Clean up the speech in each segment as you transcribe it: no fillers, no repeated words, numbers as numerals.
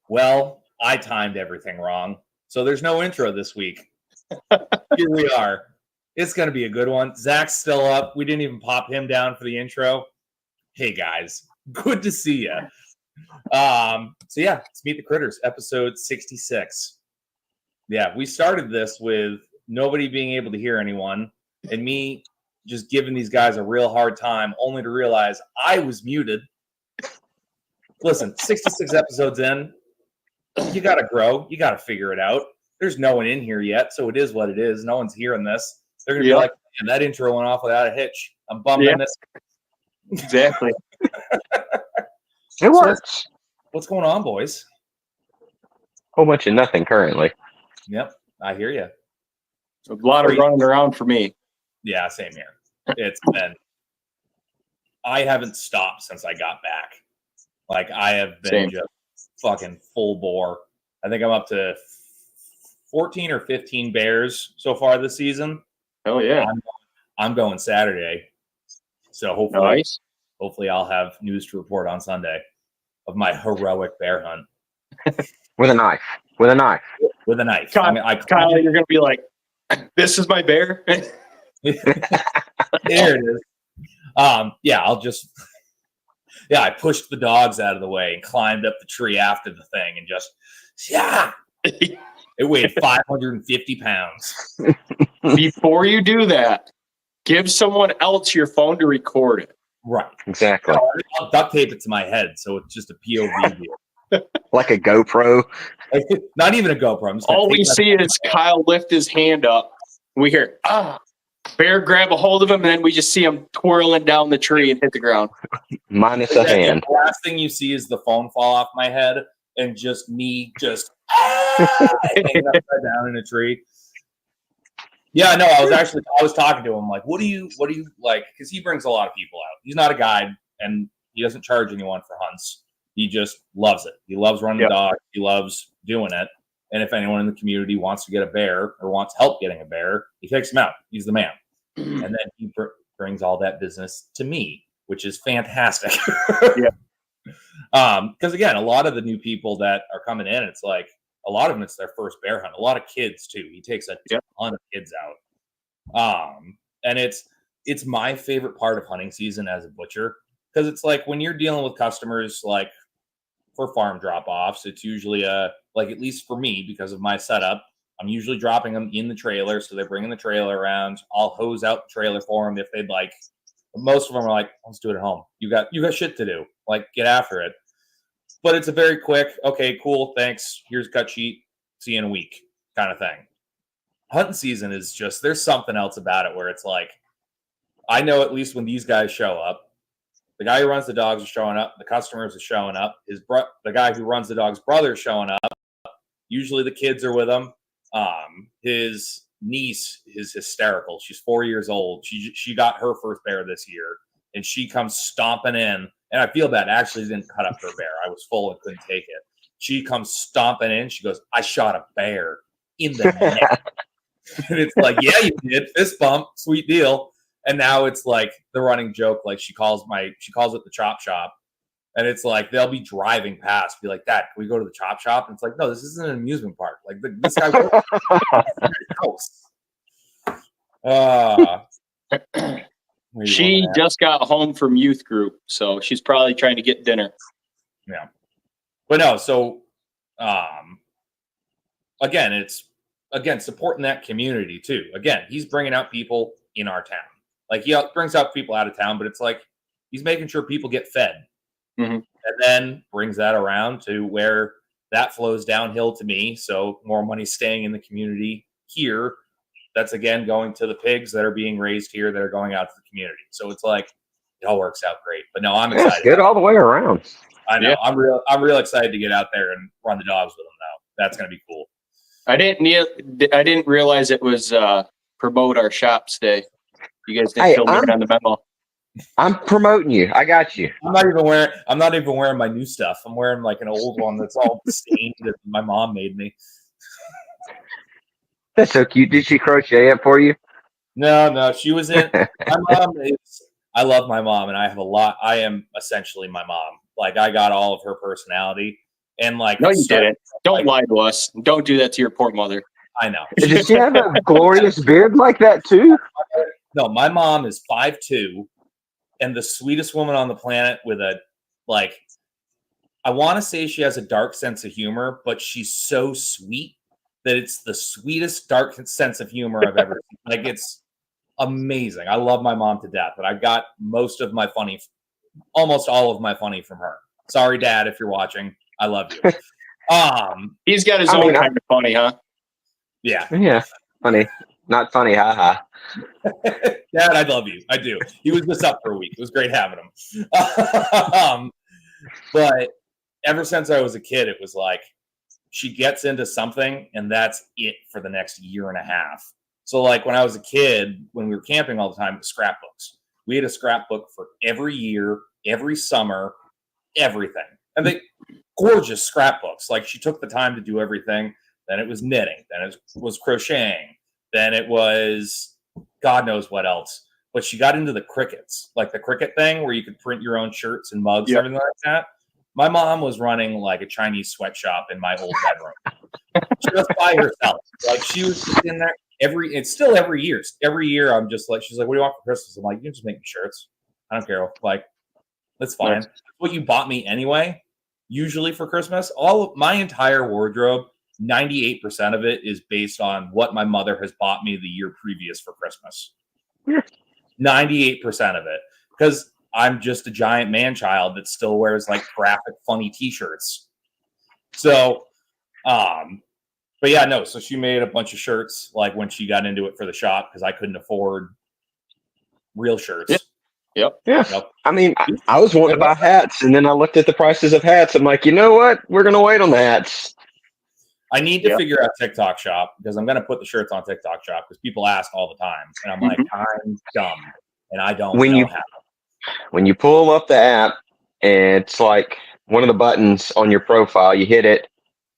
Well, I timed everything wrong. So there's no intro this week. Here we are. It's going to be a good one. Zach's still up. We didn't even pop him down for the intro. Hey, guys. Good to see you. Let's Meet the Critters, episode 66. Yeah, we started this with nobody being able to hear anyone and me just giving these guys a real hard time, only to realize I was muted. Listen, 66 episodes in, you got to grow. You got to figure it out. There's no one in here yet, so it is what it is. No one's hearing this. They're going to be like, man, that intro went off without a hitch. I'm bumming this. Exactly. It works. What's going on, boys? Whole bunch of nothing currently. Yep, I hear you. A lot of running around for me. Yeah, same here. It's been. I haven't stopped since I got back. Like, I have been just fucking full bore. I think I'm up to 14 or 15 bears so far this season. Oh yeah. I'm going Saturday. So hopefully I'll have news to report on Sunday of my heroic bear hunt. With a knife. Kyle, you're going to be like, this is my bear. There it is. I pushed the dogs out of the way and climbed up the tree after the thing and just, it weighed 550 pounds. Before you do that, give someone else your phone to record it. Right. Exactly. I'll duct tape it to my head so it's just a POV view. Like a GoPro. Not even a GoPro. All we see is Kyle lift his hand up. We hear, bear grab a hold of him, and then we just see him twirling down the tree and hit the ground. Minus a hand. The last thing you see is the phone fall off my head and just me hanging upside down in a tree. Yeah, no, I was talking to him like, what do you like? Because he brings a lot of people out. He's not a guide and he doesn't charge anyone for hunts. He just loves it. He loves running the dog. He loves doing it. And if anyone in the community wants to get a bear or wants help getting a bear, he takes them out. He's the man. And then he brings all that business to me, which is fantastic. Because again, a lot of the new people that are coming in, it's like a lot of them, it's their first bear hunt. A lot of kids too. He takes a ton of kids out. And it's my favorite part of hunting season as a butcher, because it's like when you're dealing with customers like for farm drop-offs, it's usually like, at least for me, because of my setup, I'm usually dropping them in the trailer. So they're bringing the trailer around. I'll hose out the trailer for them if they'd like. Most of them are like, let's do it at home. You got shit to do. Like, get after it. But it's a very quick, okay, cool, thanks. Here's a cut sheet. See you in a week kind of thing. Hunting season is just, there's something else about it where it's like, I know at least when these guys show up, the guy who runs the dogs is showing up. The customers are showing up. The guy who runs the dog's brother is showing up. Usually the kids are with him. His niece is hysterical. She's 4 years old. She got her first bear this year, and she comes stomping in. And I feel bad. I actually didn't cut up her bear. I was full and couldn't take it. She comes stomping in. She goes, I shot a bear in the neck. And it's like, yeah, you did. Fist bump. Sweet deal. And now it's like the running joke. Like she calls it the chop shop. And it's like, they'll be driving past, be like, Dad, can we go to the chop shop? And it's like, no, this isn't an amusement park. Like this guy works at his house. She just got home from youth group, so she's probably trying to get dinner. Yeah. But no, so again, supporting that community too. Again, he's bringing out people in our town. Like he brings out people out of town, but it's like he's making sure people get fed. Mm-hmm. And then brings that around to where that flows downhill to me. So more money staying in the community here. That's again going to the pigs that are being raised here that are going out to the community. So it's like it all works out great. But no, I'm excited. It's good all the way around. I know. Yeah. I'm real excited to get out there and run the dogs with them now. That's gonna be cool. I didn't realize it was promote our shops day. You guys didn't fill me in on the memo. I'm promoting you. I got you. I'm not even wearing my new stuff. I'm wearing like an old one that's all stained that my mom made me. That's so cute. Did she crochet it for you? No. She was in. My mom is. I love my mom, and I have a lot. I am essentially my mom. Like I got all of her personality, and like No, you didn't. Don't like, lie to us. Don't do that to your poor mother. I know. Did she have a glorious beard like that too? No, my mom is 5'2" and the sweetest woman on the planet with a like. I want to say she has a dark sense of humor, but she's so sweet that it's the sweetest dark sense of humor I've ever seen. Like, it's amazing. I love my mom to death, but I got almost all of my funny from her. Sorry, Dad, if you're watching. I love you. He's got his own kind of funny, huh? Yeah. Yeah, funny. Not funny, haha. Dad, I love you. I do. He was just up for a week. It was great having him. But ever since I was a kid, it was like she gets into something and that's it for the next year and a half. So like when I was a kid, when we were camping all the time, it was scrapbooks. We had a scrapbook for every year, every summer, everything. And they gorgeous scrapbooks. Like she took the time to do everything. Then it was knitting. Then it was crocheting. Then it was God knows what else. But she got into the crickets, like the cricket thing where you could print your own shirts and mugs and everything like that. My mom was running like a Chinese sweatshop in my old bedroom, just by herself. Like she was just in there it's still every year. Every year I'm just like, she's like, what do you want for Christmas? I'm like, you can just make me shirts. I don't care. Like, that's fine. That's what you bought me anyway. Usually for Christmas, all of my entire wardrobe, 98% of it is based on what my mother has bought me the year previous for Christmas. 98% of it. Because I'm just a giant man child that still wears like graphic funny t-shirts. So, but yeah, no. So she made a bunch of shirts like when she got into it for the shop because I couldn't afford real shirts. Yep. I mean, I was wanting to buy hats, and then I looked at the prices of hats. I'm like, you know what? We're gonna wait on the hats. I need to figure out TikTok Shop because I'm gonna put the shirts on TikTok Shop because people ask all the time, and I'm like, I'm dumb and I don't know how. When you pull up the app, it's like one of the buttons on your profile. You hit it,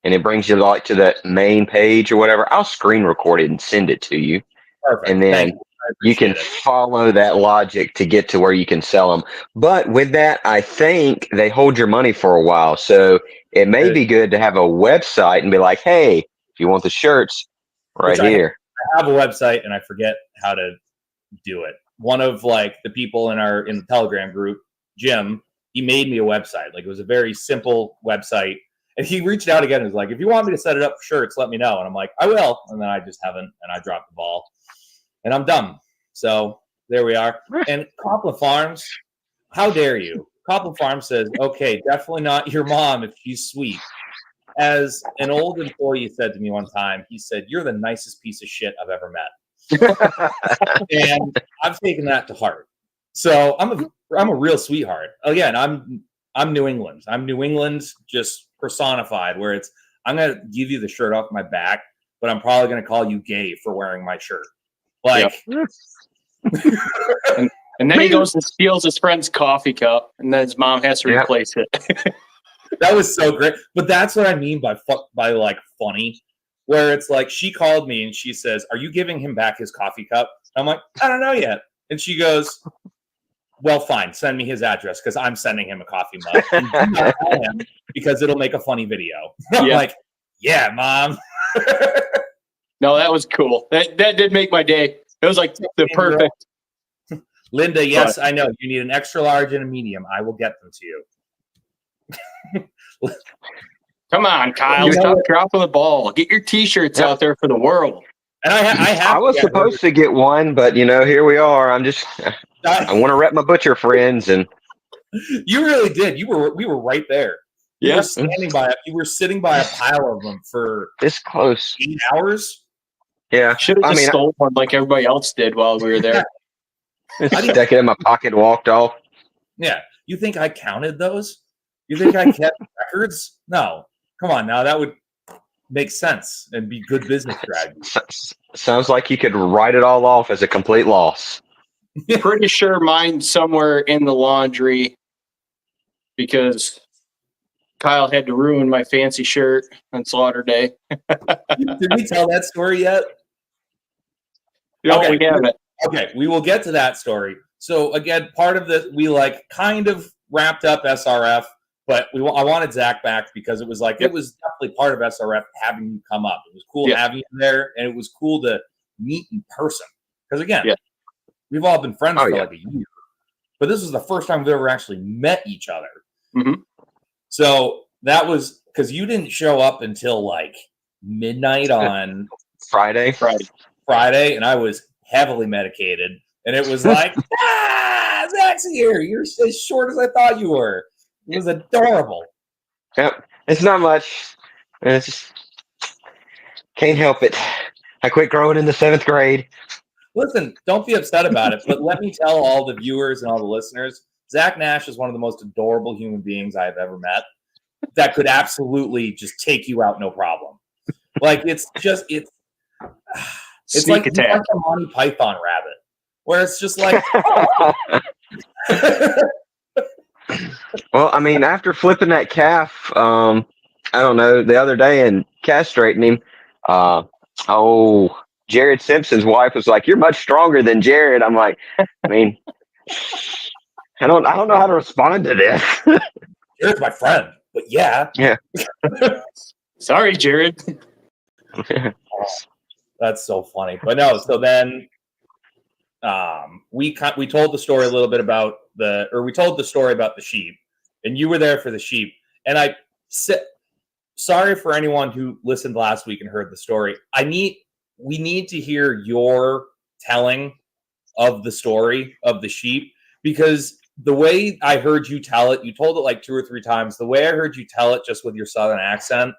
and it brings you like to the main page or whatever. I'll screen record it and send it to you. Perfect. And then you can follow that logic to get to where you can sell them. But with that, I think they hold your money for a while. So it may be good to have a website and be like, hey, if you want the shirts, right here. I have a website and I forget how to do it. One of like the people in the Telegram group, Jim, he made me a website. Like it was a very simple website. And he reached out again and was like, if you want me to set it up for shirts, let me know. And I'm like, I will. And then I just haven't, and I dropped the ball. And I'm dumb. So there we are. And Copland Farms, how dare you? Copland Farms says, okay, definitely not your mom if she's sweet. As an old employee said to me one time, he said, you're the nicest piece of shit I've ever met. And I've taken that to heart. So I'm a real sweetheart. Again, I'm New England. I'm New England just personified, where it's I'm gonna give you the shirt off my back, but I'm probably gonna call you gay for wearing my shirt. Like, and then he goes and steals his friend's coffee cup, and then his mom has to replace it. That was so great. But that's what I mean by like funny, where it's like she called me and she says, "Are you giving him back his coffee cup?" I'm like, "I don't know yet." And she goes, "Well, fine. Send me his address because I'm sending him a coffee mug. And do not tell him because it'll make a funny video." I'm like, "Yeah, Mom." No, that was cool. That did make my day. It was like the perfect. Linda, yes, I know. You need an extra large and a medium. I will get them to you. Come on, Kyle. Stop dropping the ball. Get your T-shirts out there for the world. And I was supposed to get one, but here we are. I want to rep my butcher friends, and you really did. We were right there. You were standing by it. You were sitting by a pile of them for this close 8 hours. Yeah, should have just stole one like everybody else did while we were there. Stuck it in my pocket, walked off. Yeah, you think I counted those? You think I kept records? No, come on now. That would make sense and be good business strategy. Sounds like you could write it all off as a complete loss. Pretty sure mine's somewhere in the laundry because Kyle had to ruin my fancy shirt on Slaughter Day. Did we tell that story yet? No, we haven't. Okay, we will get to that story. So again, part of this, we kind of wrapped up SRF. But I wanted Zach back because it was like it was definitely part of SRF having you come up. It was cool having you there, and it was cool to meet in person. Because again, we've all been friends for like a year, but this was the first time we've ever actually met each other. Mm-hmm. So that was because you didn't show up until like midnight on Friday, and I was heavily medicated, and it was like, Zach's here. You're as short as I thought you were. It was adorable. Yep, it's not much. It's just can't help it. I quit growing in the 7th grade. Listen, don't be upset about it, but let me tell all the viewers and all the listeners, Zach Nash is one of the most adorable human beings I've ever met. That could absolutely just take you out, no problem. Like it's Sneak like attack. a Monty Python rabbit, where it's just like. Well, I mean, after flipping that calf, I don't know, the other day and castrating him, Jared Simpson's wife was like, "You're much stronger than Jared." I'm like, I mean, I don't know how to respond to this. Jared's my friend, but yeah. Sorry, Jared. That's so funny. But no, so then we told the story a little bit about we told the story about the sheep, and you were there for the sheep. And I said, sorry for anyone who listened last week and heard the story. We need to hear your telling of the story of the sheep, because the way I heard you tell it, you told it like 2 or 3 times. The way I heard you tell it, just with your Southern accent,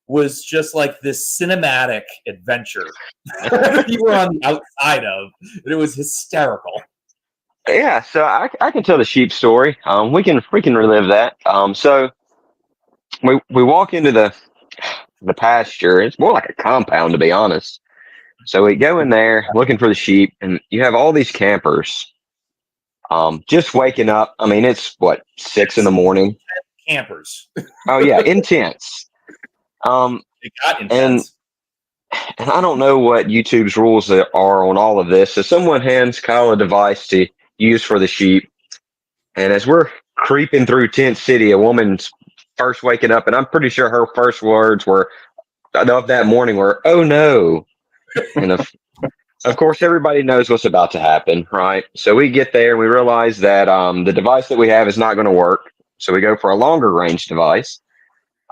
was just like this cinematic adventure you were on the outside of. And it was hysterical. Yeah, so I can tell the sheep story. We can relive that. So we walk into the pasture. It's more like a compound, to be honest. So we go in there looking for the sheep, and you have all these campers just waking up. I mean, it's 6 in the morning. Campers. Oh yeah, intense. It got intense. And I don't know what YouTube's rules are on all of this. So someone hands Kyle a device to use for the sheep, and as we're creeping through Tent City, a woman's first waking up, and I'm pretty sure her first words of that morning were, "Oh no." And of course, everybody knows what's about to happen, right? So we get there and we realize that the device that we have is not going to work. So we go for a longer range device.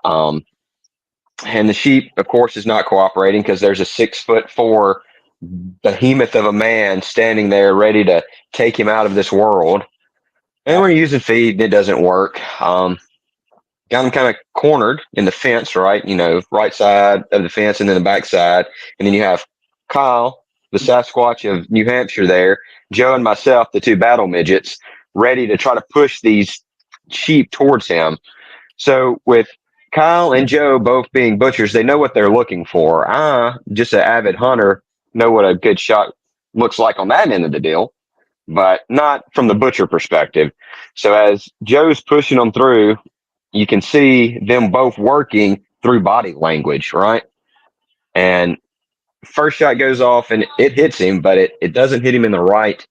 And the sheep, of course, is not cooperating because there's a 6'4" behemoth of a man standing there ready to take him out of this world. And we're using feed and it doesn't work. Got him kind of cornered in the fence, right? Right side of the fence and then the back side. And then you have Kyle, the Sasquatch of New Hampshire there, Joe and myself, the 2 battle midgets, ready to try to push these sheep towards him. So with Kyle and Joe both being butchers, they know what they're looking for. Just an avid hunter, know what a good shot looks like on that end of the deal, but not from the butcher perspective. So as Joe's pushing them through, you can see them both working through body language, right? And first shot goes off and it hits him, but it doesn't hit him in the right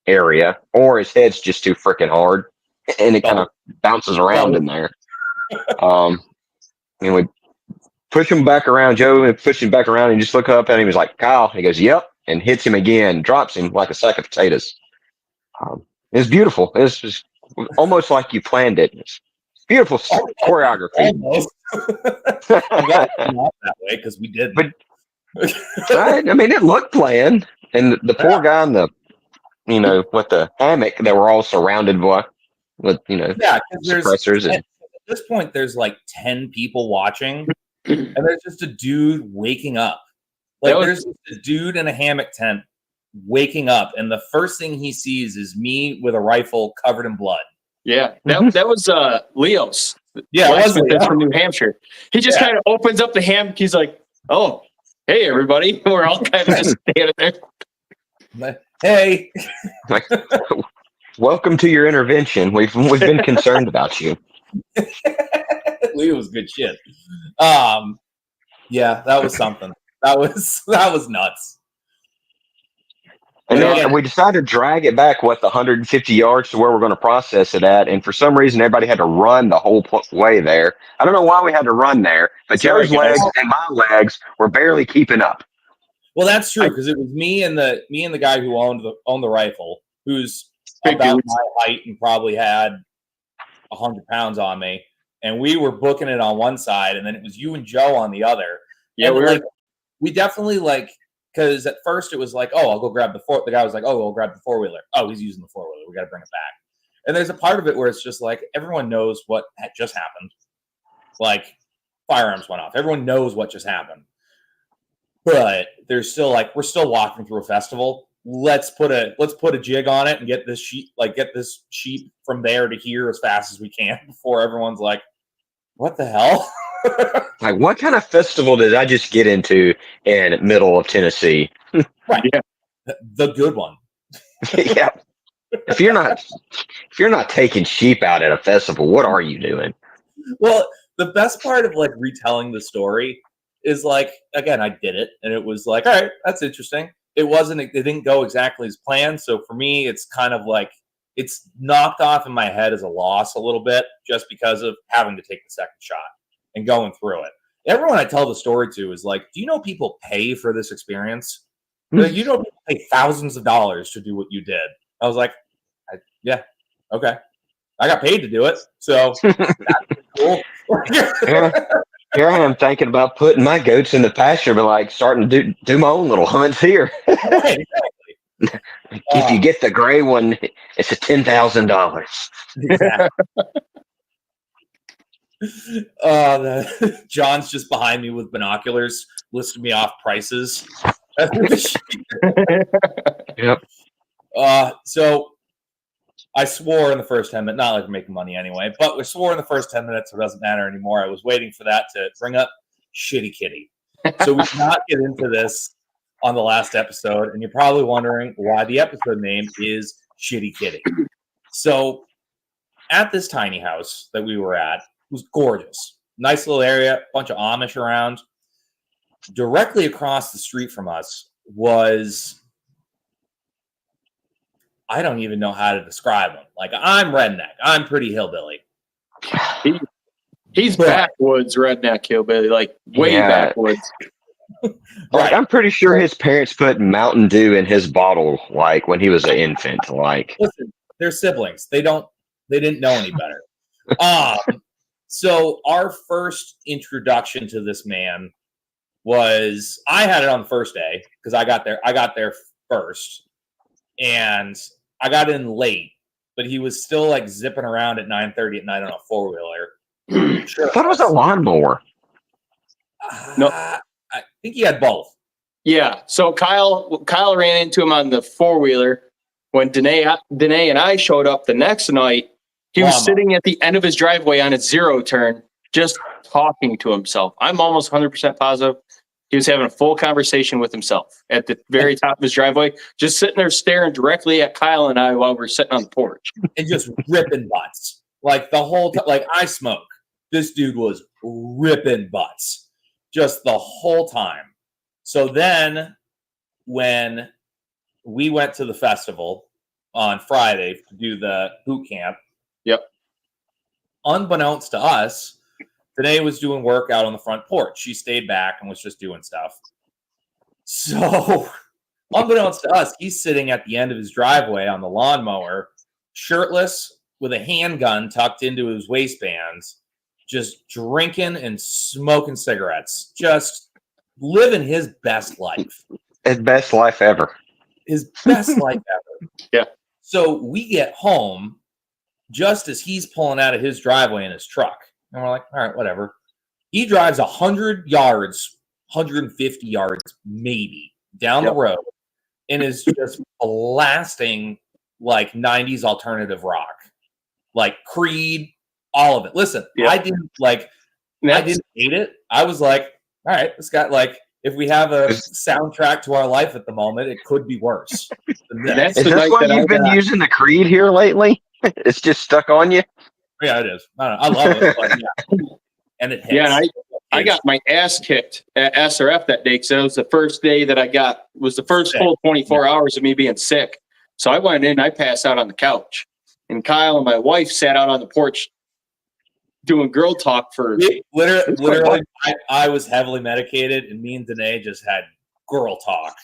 area, or his head's just too freaking hard and it kind of bounces around in there. And we push him back around, Joe, and push him back around, and just look up at him. He's like, "Kyle." He goes, "Yep," and hits him again, drops him like a sack of potatoes. It's beautiful. It's just almost like you planned it. It's beautiful choreography. Almost. I got it off that way because we did. But I mean, it looked planned, and the poor guy in with the hammock that we're all surrounded by with suppressors and. At this point, there's like 10 people watching, and there's just a dude waking up. There's just a dude in a hammock tent waking up, and the first thing he sees is me with a rifle covered in blood. Yeah, that was Leo's. Yeah, it was Leo. From New Hampshire. He just kind of opens up the hammock. He's like, "Oh, hey, everybody." We're all kind of just standing there. Hey. Welcome to your intervention. We've been concerned about you. Leo was good shit. Yeah, that was something. That was nuts. And But then we decided to drag it back, 150 yards to where we're going to process it at. And for some reason, everybody had to run the whole way there. I don't know why we had to run there, but Sorry, Joe's legs guys. and my legs were barely keeping up. Well, that's true because it was me and the guy who owned the rifle, who's Big about dudes. my height and probably had 100 pounds on me, and we were booking it on one side, and then it was you and Joe on the other. Yeah, and we definitely because at first it was like, oh, I'll go grab the guy was like, oh, I'll grab the 4-wheeler. Oh, he's using the 4-wheeler. We got to bring it back. And there's a part of it where it's just like everyone knows what just happened. Like firearms went off. Everyone knows what just happened. But there's still we're still walking through a festival. Let's put a jig on it and get this sheep from there to here as fast as we can before everyone's like, what the hell? Like, what kind of festival did I just get into in middle of Tennessee? Right. Yeah. The good one. Yeah. If you're not taking sheep out at a festival, what are you doing? Well, the best part of retelling the story is again, I did it and it was all right, that's interesting. It didn't go exactly as planned. So for me, it's kind of it's knocked off in my head as a loss a little bit just because of having to take the second shot and going through it. Everyone I tell the story to is do you know people pay for this experience? You know, people pay thousands of dollars to do what you did. I was like, yeah, okay. I got paid to do it. So that's cool. Here I am thinking about putting my goats in the pasture, but starting to do my own little hunts here. Right, exactly. If you get the gray one, it's $10,000. Exactly. John's just behind me with binoculars, listing me off prices. Yep. So I swore in the first 10 minutes, not like we're making money anyway, but we swore in the first 10 minutes, so it doesn't matter anymore. I was waiting for that to bring up Shitty Kitty. So we did not get into this on the last episode, and you're probably wondering why the episode name is Shitty Kitty. So at this tiny house that we were at, it was gorgeous. Nice little area, bunch of Amish around. Directly across the street from us was, I don't even know how to describe him. I'm redneck. I'm pretty hillbilly. He's backwoods redneck hillbilly, way backwoods. Right. I'm pretty sure his parents put Mountain Dew in his bottle, when he was an infant. Listen, they're siblings. They didn't know any better. So our first introduction to this man was, I had it on the first day because I got there first, and I got in late, but he was still zipping around at 9:30 at night on a 4-wheeler. Sure. I thought it was a lawnmower. No, I think he had both. Yeah. So Kyle ran into him on the 4-wheeler. When Danae and I showed up the next night, he was sitting at the end of his driveway on its zero turn, just talking to himself. I'm almost 100% positive he was having a full conversation with himself at the very top of his driveway, just sitting there staring directly at Kyle and I while we're sitting on the porch. And just ripping butts. The whole time. I smoke. This dude was ripping butts just the whole time. So then when we went to the festival on Friday to do the boot camp, yep, unbeknownst to us, Danae was doing work out on the front porch. She stayed back and was just doing stuff. So, unbeknownst to us, he's sitting at the end of his driveway on the lawnmower, shirtless, with a handgun tucked into his waistbands, just drinking and smoking cigarettes, just living his best life. His best life ever. His best life ever. Yeah. So we get home just as he's pulling out of his driveway in his truck. And we're like, all right, whatever. He drives 100 yards, 150 yards, maybe, down the road and is just blasting 90s alternative rock, Creed, all of it. Listen, I didn't hate it. I was like, all right, this got if we have a soundtrack to our life at the moment, it could be worse. Is this why you've been using the Creed here lately? It's just stuck on you? Yeah, it is. I love it. But, and it hits. Yeah, and I got my ass kicked at SRF that day because it was the first day that was the first full 24 hours of me being sick. So I went in, I passed out on the couch, and Kyle and my wife sat out on the porch doing girl talk for literally. I was heavily medicated, and me and Danae just had girl talk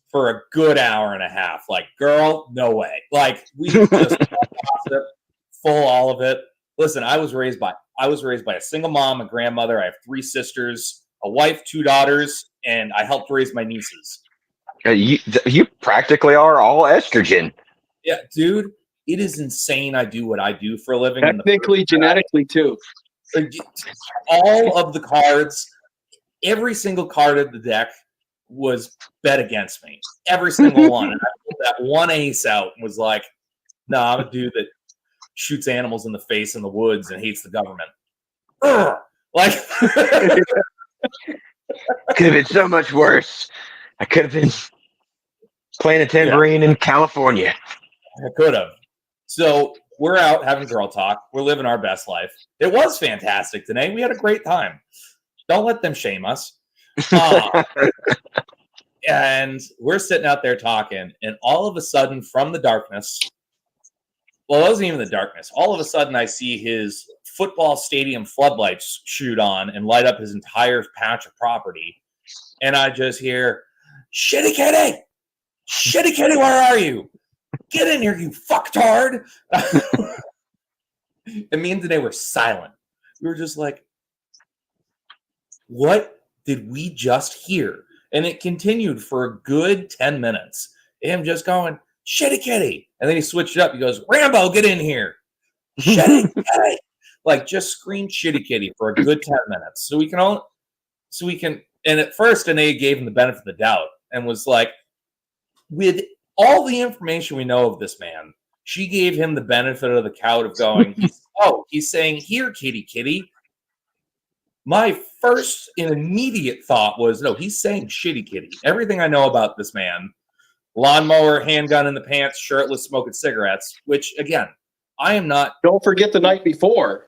for a good hour and a half. Like, girl, no way. Like, we just full all of it. Listen, I was raised by a single mom, a grandmother. I have 3 sisters, a wife, 2 daughters, and I helped raise my nieces. You practically are all estrogen. Yeah, dude, it is insane. I do what I do for a living. Technically, genetically, too. All of the cards, every single card of the deck was bet against me. Every single one. And I pulled that one ace out and was like, no, I'm a dude that shoots animals in the face in the woods and hates the government. Like, could have been so much worse. I could have been playing a tambourine in California. I could have. So we're out having girl talk. We're living our best life. It was fantastic today. We had a great time. Don't let them shame us. And we're sitting out there talking, and all of a sudden, from the darkness, well, it wasn't even the darkness. All of a sudden, I see his football stadium floodlights shoot on and light up his entire patch of property. And I just hear, "Shitty kitty! Shitty kitty, where are you? Get in here, you fucktard!" And me and Danae were silent. We were just like, what did we just hear? And it continued for a good 10 minutes. Him just going, "Shitty kitty." And then he switched it up. He goes, "Rambo, get in here. Shitty kitty." Like, just scream "shitty kitty" for a good 10 minutes. And at first, Danae gave him the benefit of the doubt and was like, with all the information we know of this man, she gave him the benefit of the doubt of going, he's saying, "Here, kitty, kitty." My first and immediate thought was, no, he's saying "shitty kitty." Everything I know about this man, lawnmower, handgun in the pants, shirtless, smoking cigarettes, which, again, I am not. Don't forget the night before,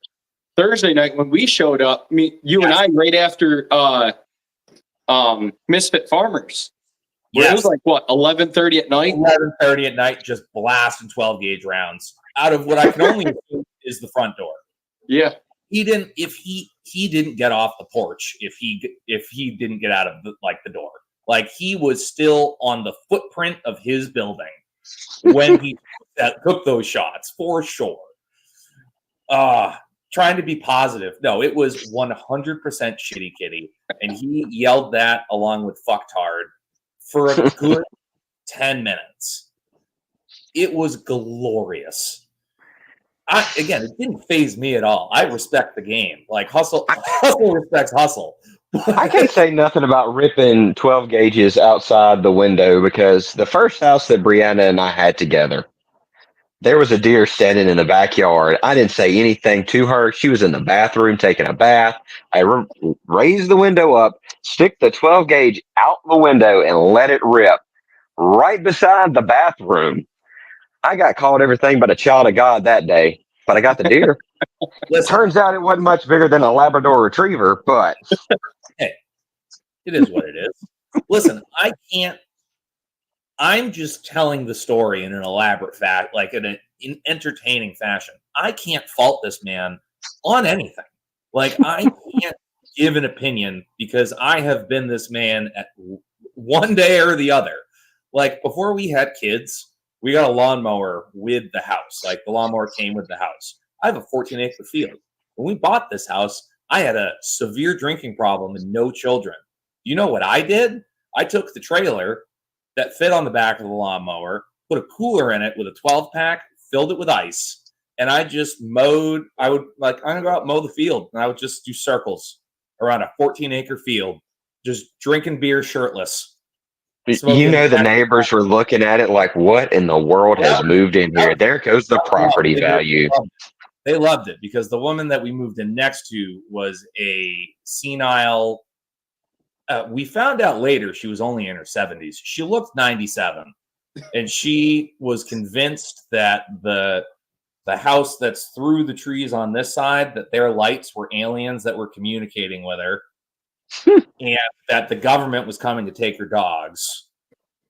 Thursday night, when we showed up, you and I, right after Misfit Farmers. It was like, what, 11:30 at night? 11:30 at night, just blasting 12 gauge rounds out of what I can only assume is the front door. Yeah. He didn't get off the porch if he didn't get out of the door. Like, he was still on the footprint of his building when he took those shots, for sure. Trying to be positive. No, it was 100% "shitty kitty." And he yelled that along with "fucktard" for a good 10 minutes. It was glorious. Again, it didn't faze me at all. I respect the game. Like, hustle respects hustle. I can't say nothing about ripping 12 gauges outside the window, because the first house that Brianna and I had together, there was a deer standing in the backyard. I didn't say anything to her. She was in the bathroom taking a bath. I raised the window up, stick the 12 gauge out the window, and let it rip right beside the bathroom. I got called everything but a child of God that day, but I got the deer. Turns out it wasn't much bigger than a Labrador Retriever, but hey, it is what it is. Listen, I'm just telling the story in an elaborate fact, like in an entertaining fashion. I can't fault this man on anything. Like, I can't give an opinion because I have been this man at one day or the other. Like, before we had kids, we got a lawnmower with the house. Like, the lawnmower came with the house. I have a 14-acre field. When we bought this house, I had a severe drinking problem and no children. You know what I did? I took the trailer that fit on the back of the lawnmower, put a cooler in it with a 12-pack, filled it with ice, and I just mowed. I'm going to go out and mow the field, and I would just do circles around a 14-acre field, just drinking beer shirtless. You know, the neighbors were looking at it like, what in the world has moved in here? There goes the property value. They loved it because the woman that we moved in next to was a senile. We found out later she was only in her 70s. She looked 97, and she was convinced that the house that's through the trees on this side, that their lights were aliens that were communicating with her. and that the government was coming to take her dogs.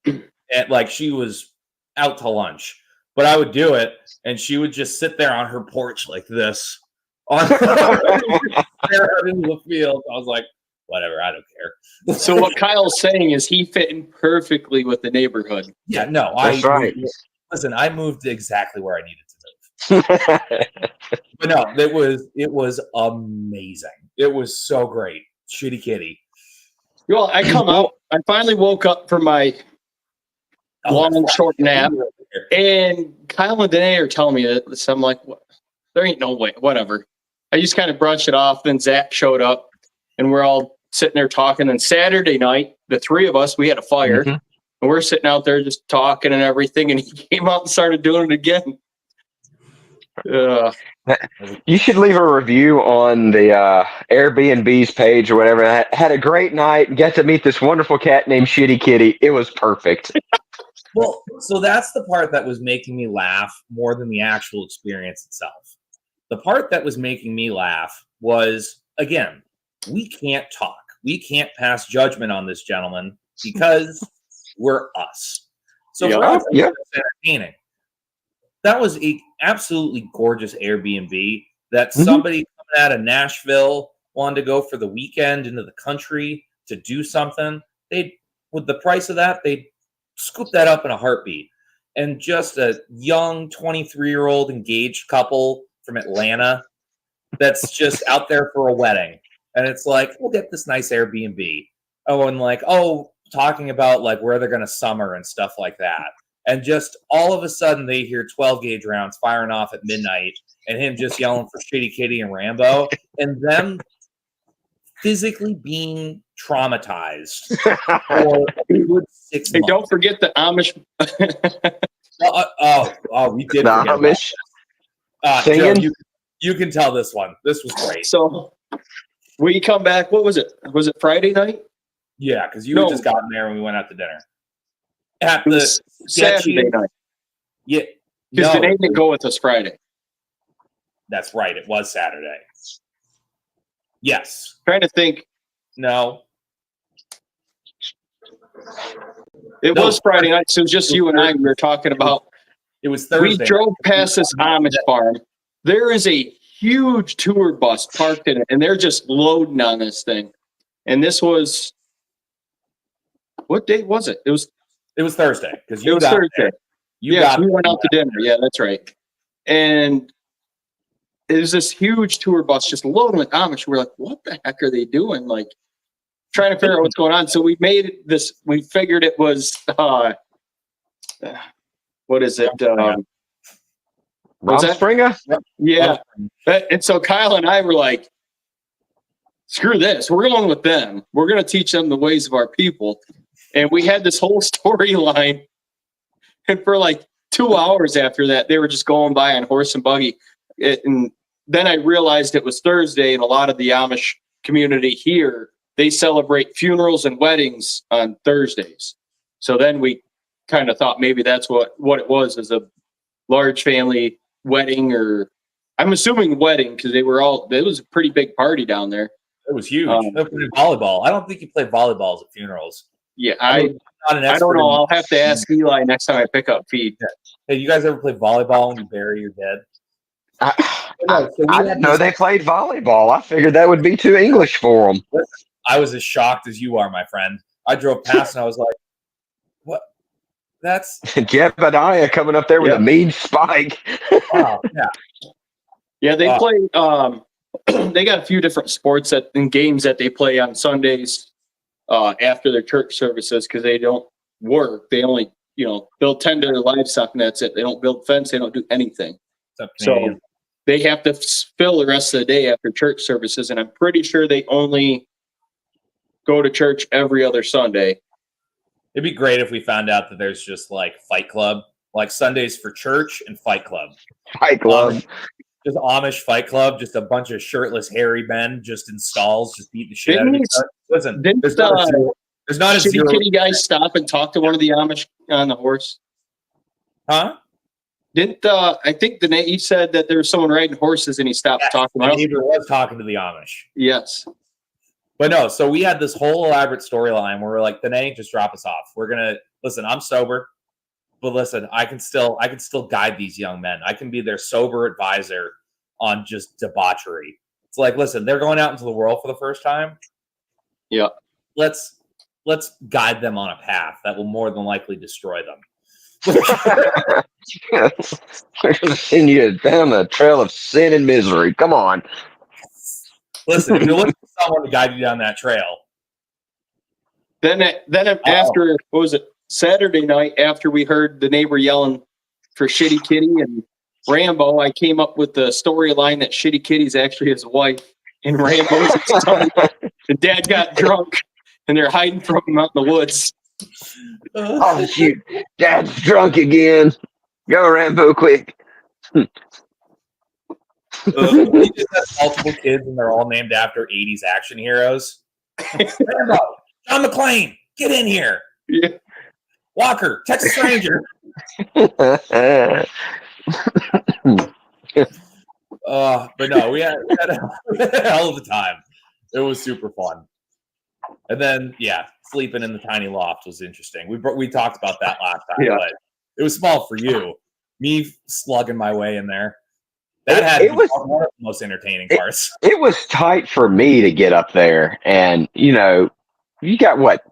And like she was out to lunch, but I would do it, and she would just sit there on her porch like this, on into the field. I was like, whatever, I don't care. So what Kyle's saying is he fit in perfectly with the neighborhood. Yeah, no, That's right. Listen, I moved exactly where I needed to move. But no, it was amazing. It was so great. Shitty kitty. Well, I come out. I finally woke up from my long and short nap, and Kyle and Danae are telling me this. I'm like, what? There ain't no way. Whatever. I just kind of brushed it off. Then Zach showed up, and we're all sitting there talking. And Saturday night, the three of us, we had a fire, and we're sitting out there just talking and everything. And he came out and started doing it again. You should leave a review on the Airbnb's page or whatever. I had a great night. Got to meet this wonderful cat named Shitty Kitty. It was perfect. Well, so that's the part that was making me laugh more than the actual experience itself. The part that was making me laugh was, again, we can't talk. We can't pass judgment on this gentleman because we're us. So for us, it was entertaining. That was a absolutely gorgeous Airbnb that somebody coming out of Nashville wanted to go for the weekend into the country to do something. With the price of that, they'd scoop that up in a heartbeat. And just a young 23-year-old engaged couple from Atlanta that's just out there for a wedding. And it's like, we'll get this nice Airbnb. Oh, and like, talking about like where they're going to summer and stuff like that. And just all of a sudden they hear 12 gauge rounds firing off at midnight and him just yelling for Shitty Kitty and Rambo and them physically being traumatized for a good 6 months. Hey, don't forget the Amish. We did the forget Amish singing. Joe, you can tell this one. This was great. So we come back. What was it? Was it Friday night? Yeah, because you had just gotten there when we went out to dinner. At the Saturday night. Yeah. Because Danae didn't go with us Friday. That's right. It was Saturday. Yes. Trying to think. No. It was Friday night, so just you and I we were talking about. It was Thursday. We drove past this Amish farm. There is a huge tour bus parked in it, and they're just loading on this thing. And this was, what date was it? It was Thursday because it was Thursday. We went out to dinner. Yeah, that's right. And it was this huge tour bus just loaded with Amish. We're like, what the heck are they doing? Like, trying to figure out what's going on. So we made this. We figured it was what is it? Springer? Yeah. And so Kyle and I were like, screw this. We're going with them. We're going to teach them the ways of our people. And we had this whole storyline. And for like 2 hours after that, they were just going by on horse and buggy. And then I realized it was Thursday, and a lot of the Amish community here, they celebrate funerals and weddings on Thursdays. So then we kind of thought maybe that's what it was, is a large family wedding, or I'm assuming wedding, because it was a pretty big party down there. It was huge. They played volleyball. I don't think you play volleyballs at funerals. Yeah, I don't know. I'll have to ask Eli next time I pick up feed. Hey, you guys ever play volleyball when you bury your dead? I didn't know they played volleyball. I figured that would be too English for them. I was as shocked as you are, my friend. I drove past and I was like, what? That's Jebediah coming up there with a mean spike. Wow, yeah. Yeah, they play. They got a few different sports and games that they play on Sundays after their church services, because they don't work. They only, they'll tend to their livestock, and that's it. They don't build fence. They don't do anything. So they have to fill the rest of the day after church services, and I'm pretty sure they only go to church every other Sunday. It'd be great if we found out that there's just like Fight Club, like Sundays for church and Fight Club. Fight Club. Just Amish Fight Club, just a bunch of shirtless hairy men just in stalls, just beating the shit out of each other. Listen, there's not a zero. Kitty guy stop and talk to one of the Amish on the horse? Huh? Didn't I think he said that there was someone riding horses and he stopped talking? My neighbor was talking to the Amish. Yes. But no, so we had this whole elaborate storyline where we're like, Danae, just drop us off. We're gonna listen. I'm sober, but listen, I can still guide these young men. I can be their sober advisor on just debauchery. It's like, listen, they're going out into the world for the first time. Yeah. Let's guide them on a path that will more than likely destroy them. We're gonna send you down a trail of sin and misery. Come on. Listen, if you're looking for someone to guide you down that trail. Then after, what was it, Saturday night, after we heard the neighbor yelling for Shitty Kitty and Rambo, I came up with the storyline that Shitty Kitty's actually his wife and Rambo's his son. And Dad got drunk and they're hiding from him out in the woods. Oh, shoot. Dad's drunk again. Go, Rambo, quick. We just have multiple kids and they're all named after 80s action heroes. Rambo, John McClane, get in here. Yeah. Walker, Texas Ranger. But no, we had a hell of a time. It was super fun. And then, yeah, sleeping in the tiny loft was interesting. We talked about that last time, but it was small for you. Me slugging my way in there. That had to be one of the most entertaining parts. It was tight for me to get up there. And, you know, you got what,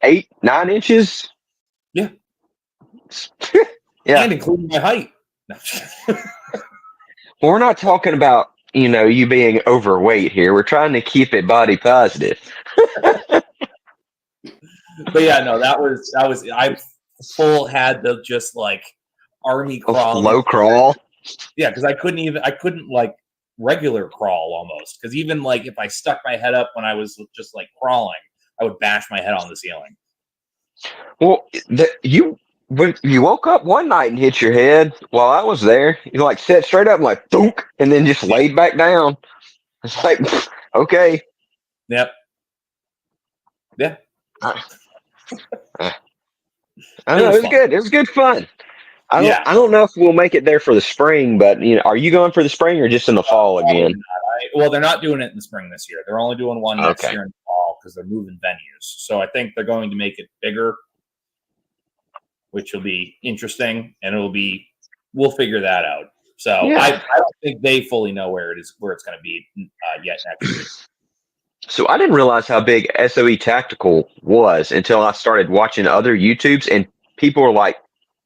8, 9 inches? Yeah. Yeah. And including my height. Well, we're not talking about, you know, you being overweight here. We're trying to keep it body positive. But yeah, no, that was I full had the just like army crawl. Low crawl. Yeah, because I couldn't like regular crawl almost. Because even like if I stuck my head up when I was just like crawling, I would bash my head on the ceiling. Well, when you woke up one night and hit your head while I was there, you like sat straight up and like thunk, and then just laid back down. It's like, okay. Yep. Yeah. I don't know. It was good. It was good fun. I don't know if we'll make it there for the spring, but you know, are you going for the spring or just in the fall again? Well, they're not doing it in the spring this year. They're only doing one next year in the fall because they're moving venues. So I think they're going to make it bigger, which will be interesting, and we'll figure that out. So I don't think they fully know where it's going to be yet next year. So I didn't realize how big SOE Tactical was until I started watching other YouTubes, and people were like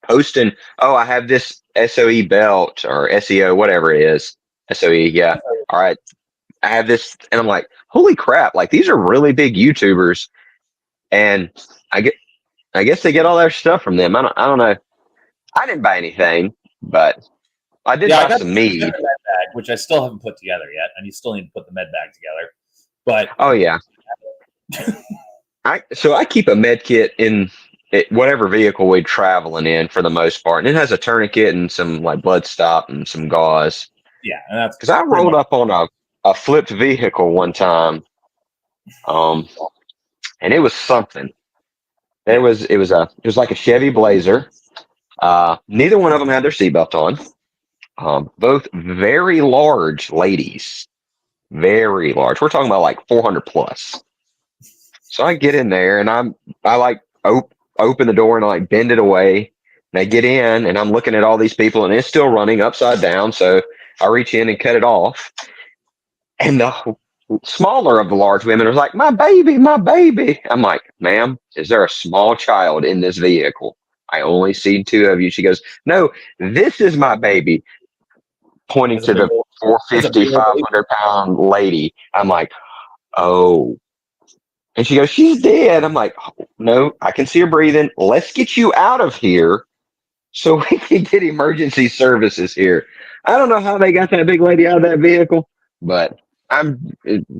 posting, "Oh, I have this SOE belt or SEO, whatever it is, SOE, yeah, all right, I have this," and I'm like, "Holy crap! Like these are really big YouTubers," and I guess they get all their stuff from them. I don't know. I didn't buy anything, but I did buy some mead, med bag, which I still haven't put together yet, and you still need to put the med bag together. But oh yeah, I keep a med kit in whatever vehicle we're traveling in for the most part, and it has a tourniquet and some like blood stop and some gauze. Yeah, and that's because I rolled up on a flipped vehicle one time, and it was something. It was like a Chevy Blazer. Neither one of them had their seatbelt on. Both very large ladies. Very large. We're talking about like 400 plus. So I get in there and I like open the door and I like bend it away. And I get in and I'm looking at all these people and it's still running upside down. So I reach in and cut it off. And the smaller of the large women was like, my baby, my baby. I'm like, ma'am, is there a small child in this vehicle? I only see 2 of you. She goes, no, this is my baby. Pointing to the 450, 500-pound lady. I'm like, oh. And she goes, she's dead. I'm like, oh, no, I can see her breathing. Let's get you out of here so we can get emergency services here. I don't know how they got that big lady out of that vehicle, but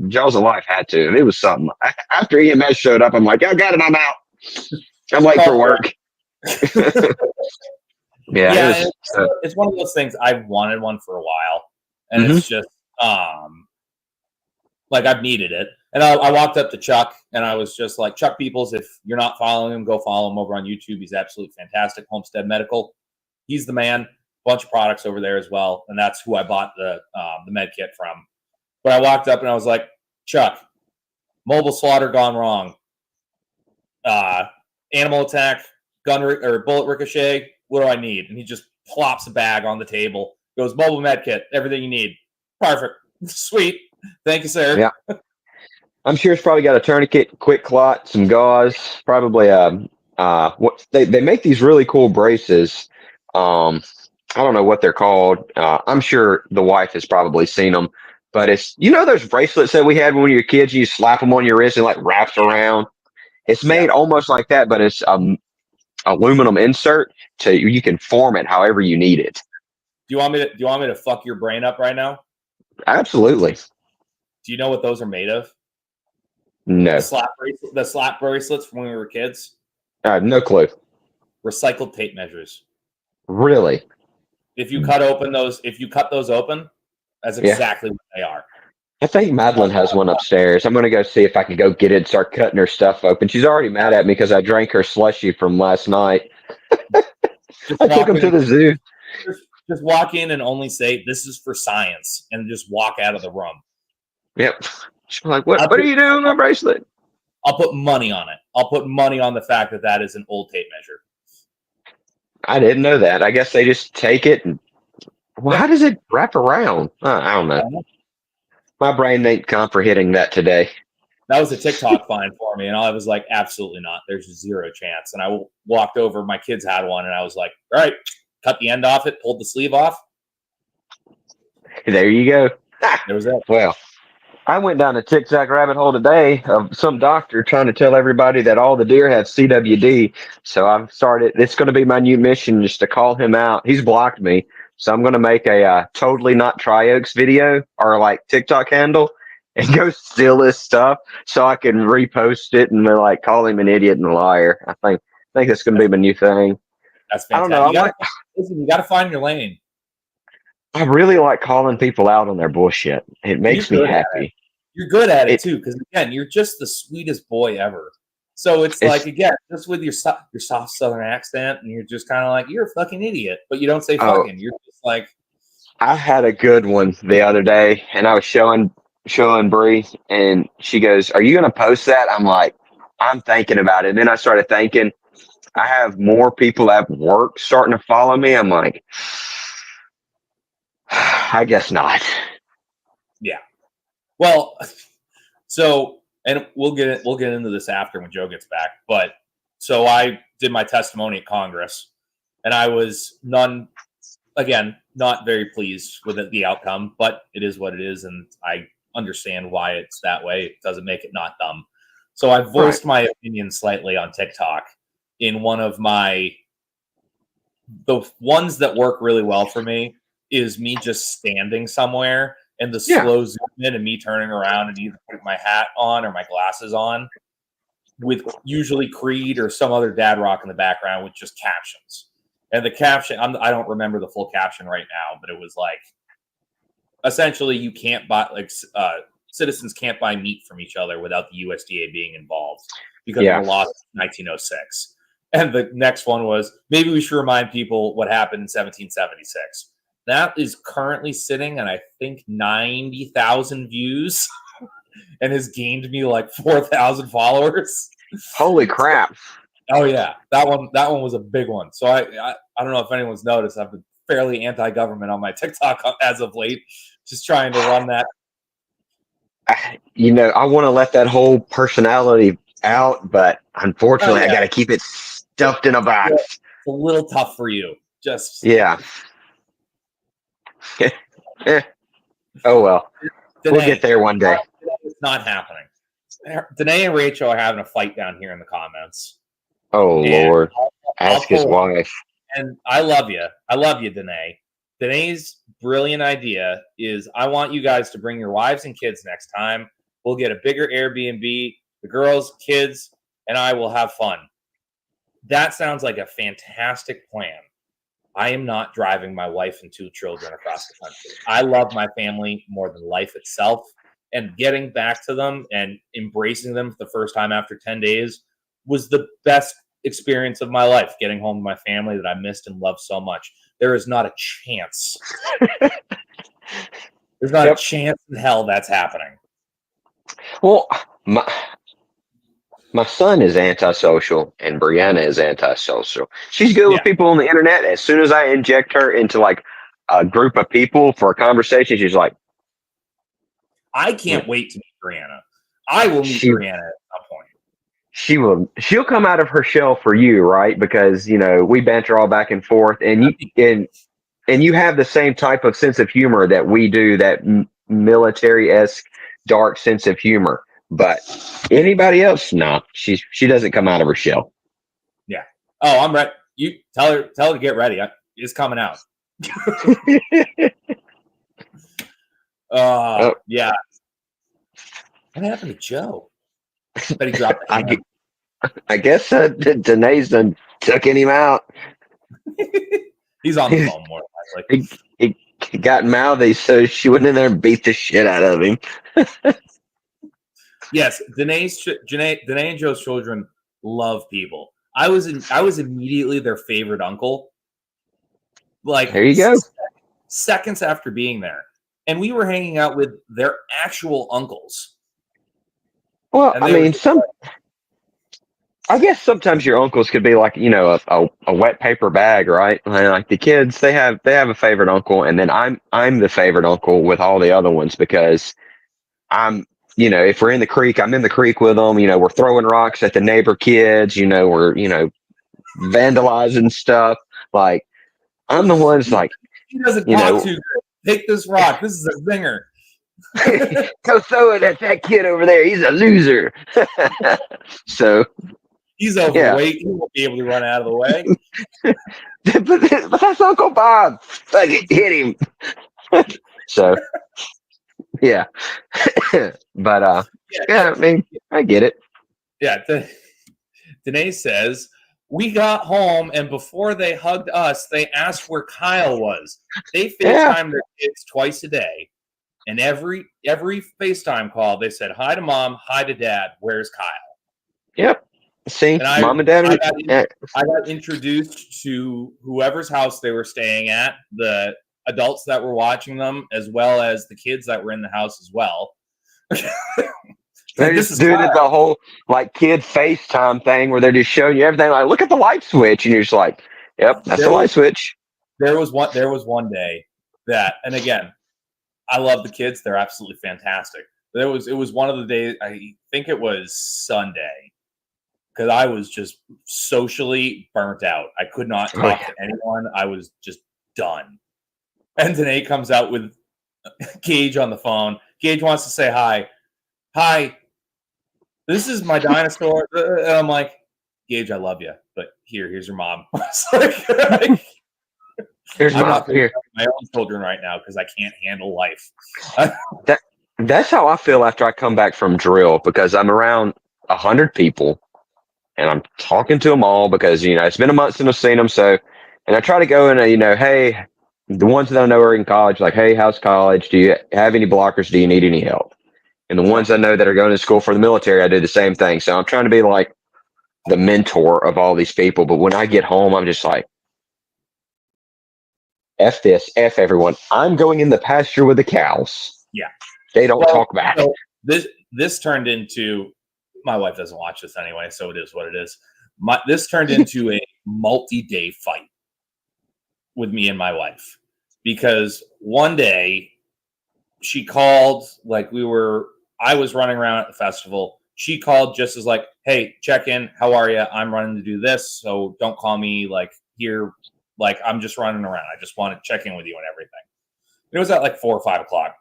Jaws of Life had to. It was something. After EMS showed up, I'm like, I got it. I'm out. I'm late for work. Yeah, it's one of those things. I've wanted one for a while, and it's just like I've needed it. And I walked up to Chuck, and I was just like, Chuck Peoples, if you're not following him, go follow him over on YouTube. He's absolutely fantastic. Homestead Medical, he's the man. Bunch of products over there as well, and that's who I bought the med kit from. But I walked up and I was like, Chuck, mobile slaughter gone wrong. Animal attack, or bullet ricochet. What do I need? And he just plops a bag on the table. Goes mobile med kit, everything you need. Perfect, sweet. Thank you, sir. Yeah. I'm sure it's probably got a tourniquet, quick clot, some gauze, probably what they make these really cool braces. I don't know what they're called. I'm sure the wife has probably seen them, but it's those bracelets that we had when we were kids. You slap them on your wrist and like wraps around. It's made almost like that, but it's aluminum insert, so you can form it however you need it. Do you want me to fuck your brain up right now? Absolutely. Do you know what those are made of? No. The slap bracelets from when we were kids? No clue. Recycled tape measures. Really? If you cut those open, that's exactly what they are. I think Madeline has one upstairs. I'm going to go see if I can go get it and start cutting her stuff open. She's already mad at me because I drank her slushy from last night. I took him to the zoo. Just walk in and only say, "This is for science," and just walk out of the room. Yep. She's like, what are you doing with my bracelet? I'll put money on it. I'll put money on the fact that is an old tape measure. I didn't know that. I guess they just take it and how does it wrap around? I don't know. My brain ain't comprehending that today. That was a TikTok find for me, and I was like, absolutely not. There's zero chance. And I walked over. My kids had one, and I was like, all right, cut the end off it, pulled the sleeve off. There you go. There was that. Well, I went down a tic-tac rabbit hole today of some doctor trying to tell everybody that all the deer have CWD. So I've started, it's going to be my new mission just to call him out. He's blocked me. So I'm going to make a totally not Trioaks video or like TikTok handle and go steal his stuff so I can repost it and like call him an idiot and a liar. I think that's going to be my new thing. That's fantastic. I don't know. You got to find your lane. I really like calling people out on their bullshit. It makes me happy. You're good at it too, because again, you're just the sweetest boy ever. So it's like, again, just with your soft Southern accent, and you're just kind of like, you're a fucking idiot, but you don't say fucking. You're just like. I had a good one the other day, and I was showing Bree, and she goes, "Are you going to post that?" I'm like, "I'm thinking about it." And then I started thinking, I have more people at work starting to follow me. I'm like, I guess not. Yeah. Well, so, and we'll get into this after when Joe gets back. But so I did my testimony at Congress, and I was not very pleased with the outcome, but it is what it is, and I understand why it's that way. It doesn't make it not dumb. So I voiced my opinion slightly on TikTok in one of the ones that work really well for me is me just standing somewhere and the slow zoom in and me turning around and either putting my hat on or my glasses on with usually Creed or some other dad rock in the background with just captions. And the caption, I don't remember the full caption right now, but it was like, essentially, you can't buy, citizens can't buy meat from each other without the USDA being involved because of the law of 1906. And the next one was, maybe we should remind people what happened in 1776. That is currently sitting at, I think, 90,000 views and has gained me like 4,000 followers. Holy crap. Oh yeah, that one was a big one. So I don't know if anyone's noticed. I've been fairly anti-government on my TikTok as of late, just trying to run that. I want to let that whole personality out, but unfortunately, I got to keep it stuffed in a box. It's a little tough for you. Just Oh well, we'll get there one day. It's not happening. Danae and Rachel are having a fight down here in the comments. Oh Lord, ask his wife. And I love you. I love you, Danae. Danae's brilliant idea is I want you guys to bring your wives and kids next time. We'll get a bigger Airbnb. The girls, kids, and I will have fun. That sounds like a fantastic plan. I am not driving my wife and 2 children across the country. I love my family more than life itself. And getting back to them and embracing them for the first time after 10 days was the best experience of my life, getting home to my family that I missed and loved so much. There is not a chance. There's not a chance in hell that's happening. Well, my son is antisocial and Brianna is antisocial. She's good with Yeah. people on the internet. As soon as I inject her into like a group of people for a conversation, she's like, I can't wait to meet Brianna. I will meet Brianna at some point. she'll come out of her shell for you, right? Because we banter all back and forth, and you have the same type of sense of humor that we do, that military-esque dark sense of humor. But anybody else, no, she doesn't come out of her shell. Yeah. Oh, I'm ready. You tell her to get ready. It's coming out. Yeah. What happened to Joe? But he dropped the hammer. I guess Danae's done took him out. He's on the phone more likely. He got mouthy, so she went in there and beat the shit out of him. Yes, Danae and Joe's children love people. I was immediately their favorite uncle. Like, there you go. Seconds after being there, and we were hanging out with their actual uncles. Well, I mean, I guess sometimes your uncles could be like, a wet paper bag, right? Like the kids, they have a favorite uncle, and then I'm the favorite uncle with all the other ones because I'm, if we're in the creek, I'm in the creek with them. We're throwing rocks at the neighbor kids. We're vandalizing stuff. Like I'm the one's like, he doesn't talk too good. Take this rock. This is a zinger. Go throw it at that kid over there. He's a loser. So. He's overweight. Yeah. He won't be able to run out of the way. but that's Uncle Bob. Like, hit him. So, yeah. But, yeah, I mean, I get it. Yeah. Danae says, we got home, and before they hugged us, they asked where Kyle was. They FaceTime their kids twice a day. And every FaceTime call, they said, hi to mom, hi to dad. Where's Kyle? Yep. See, mom and dad. I got introduced to whoever's house they were staying at, the adults that were watching them, as well as the kids that were in the house as well. They're just doing the whole like kid FaceTime thing where they're just showing you everything. Like, look at the light switch, and you're just like, "Yep, that's the light switch." There was one day that, and again, I love the kids; they're absolutely fantastic. But it was one of the days. I think it was Sunday. Because I was just socially burnt out. I could not talk to anyone. I was just done. And Danae comes out with Gage on the phone. Gage wants to say hi. Hi, this is my dinosaur. And I'm like, Gage, I love you, but here's your mom. Here's I'm not here. My own children right now because I can't handle life. That's how I feel after I come back from drill because I'm around 100 people. And I'm talking to them all because, it's been a month since I've seen them. So, and I try to go in, hey, the ones that I know are in college, like, hey, how's college? Do you have any blockers? Do you need any help? And the ones I know that are going to school for the military, I do the same thing. So I'm trying to be like the mentor of all these people. But when I get home, I'm just like, F this, F everyone. I'm going in the pasture with the cows. Yeah. They don't talk back. So this turned into... My wife doesn't watch this anyway, so it is what it is. This turned into a multi-day fight with me and my wife because one day she called, like I was running around at the festival. She called just as like, hey, check in. How are you? I'm running to do this. So don't call me like here. Like I'm just running around. I just want to check in with you and everything. It was at like 4 or 5 o'clock.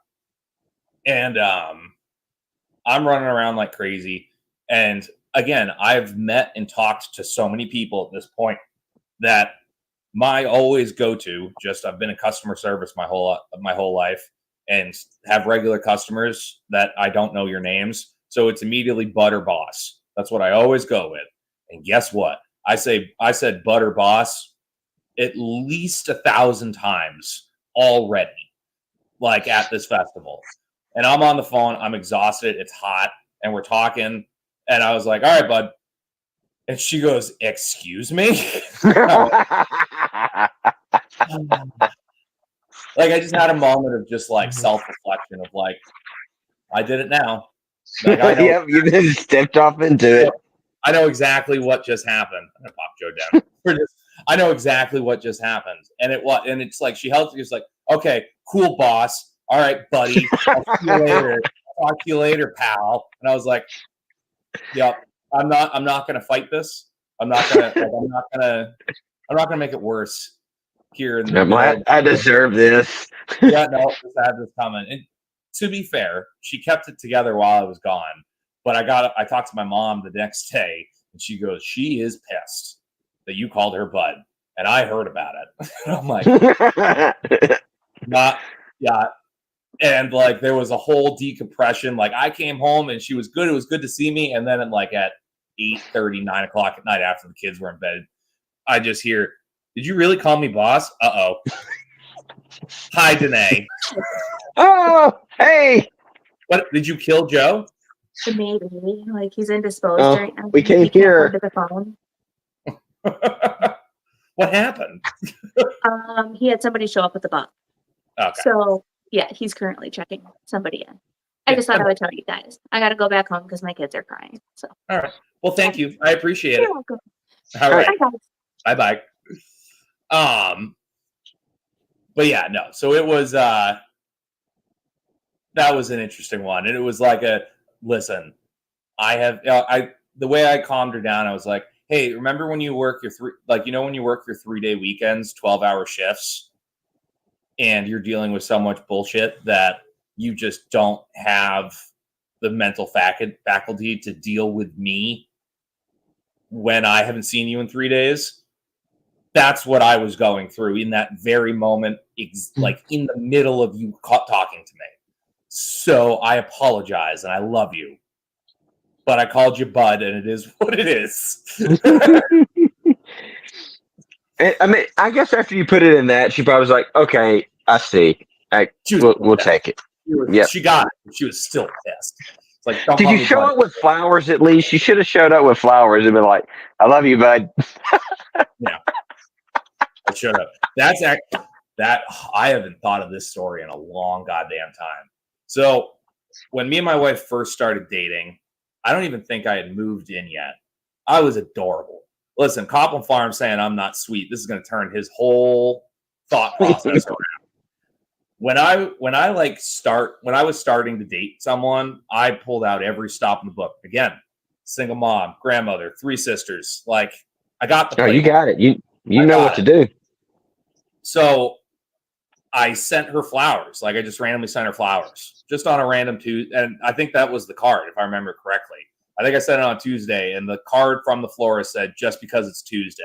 And I'm running around like crazy. And again, I've met and talked to so many people at this point that my always go-to, I've been in customer service my whole life and have regular customers that I don't know your names. So it's immediately Butter Boss. That's what I always go with. And guess what? I said Butter Boss at least 1,000 times already, like at this festival. And I'm on the phone. I'm exhausted. It's hot. And we're talking. And I was like, all right, bud. And she goes, excuse me? Like, I just had a moment of just like self-reflection of like, I did it now. Like, I know, Yep, you just stepped off into it. I know exactly what just happened. I'm gonna pop Joe down. I know exactly what just happened, and it's like she held. She's like, "Okay, cool, boss. All right, buddy. I'll see you later. Talk to you later, pal." And I was like, "Yep, I'm not gonna fight this. I'm not gonna make it worse here in the middle. I deserve this. Yeah, no, I had this coming." And to be fair, she kept it together while I was gone. But I talked to my mom the next day, and she goes, "She is pissed that you called her bud," and I heard about it. I'm like, not, yeah. And like, there was a whole decompression. Like, I came home and she was good. It was good to see me. And then at 8:30, 9 o'clock at night, after the kids were in bed, I just hear, "Did you really call me boss?" Uh-oh. Hi, Danae. Oh, hey. What, did you kill Joe? Maybe, like, he's indisposed right now. We can't hear. He can't come to the phone. What happened? He had somebody show up with the bug. Okay. So yeah, he's currently checking somebody in. I just thought I would tell you guys. I got to go back home because my kids are crying. So. All right. Well, thank you. I appreciate You're it. welcome. All right. Bye, Bye. But yeah, no. So it was that was an interesting one, and it was like listen. The way I calmed her down, I was like, "Hey, remember when you work your when you work your 3-day weekends, 12-hour shifts, and you're dealing with so much bullshit that you just don't have the mental faculty to deal with me when I haven't seen you in 3 days?" That's what I was going through in that very moment, like in the middle of you talking to me. So I apologize, and I love you. But I called you bud, and it is what it is. I mean, I guess after you put it in that, she probably was like, "Okay, I see. We'll take it." She got it. She was still pissed. It's like, don't did you show up with flowers at least? You should have showed up with flowers and been like, "I love you, bud." Yeah, I should have. That I haven't thought of this story in a long goddamn time. So when me and my wife first started dating, I don't even think I had moved in yet. I was adorable. Listen, Copland Farm saying I'm not sweet. This is going to turn his whole thought process around. When I was starting to date someone, I pulled out every stop in the book. Again, single mom, grandmother, 3 sisters. Like, I got the. Oh, you got it. You know what to do. So I sent her flowers. Like, I just randomly sent her flowers, just on a random Tuesday. And I think that was the card, if I remember correctly. I think I sent it on Tuesday, and the card from the florist said, "Just because it's Tuesday,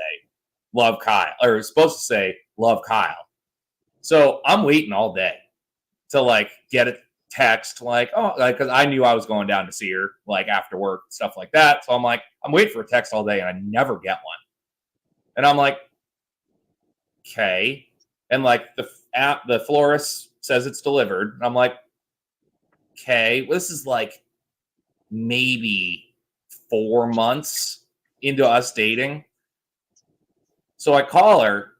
love Kyle." Or it's supposed to say, "Love Kyle." So I'm waiting all day to like get a text, because I knew I was going down to see her like after work, stuff like that. So I'm like, I'm waiting for a text all day, and I never get one. And I'm like, okay. And like the florist says it's delivered. And I'm like, okay, well, this is like maybe 4 months into us dating. So I call her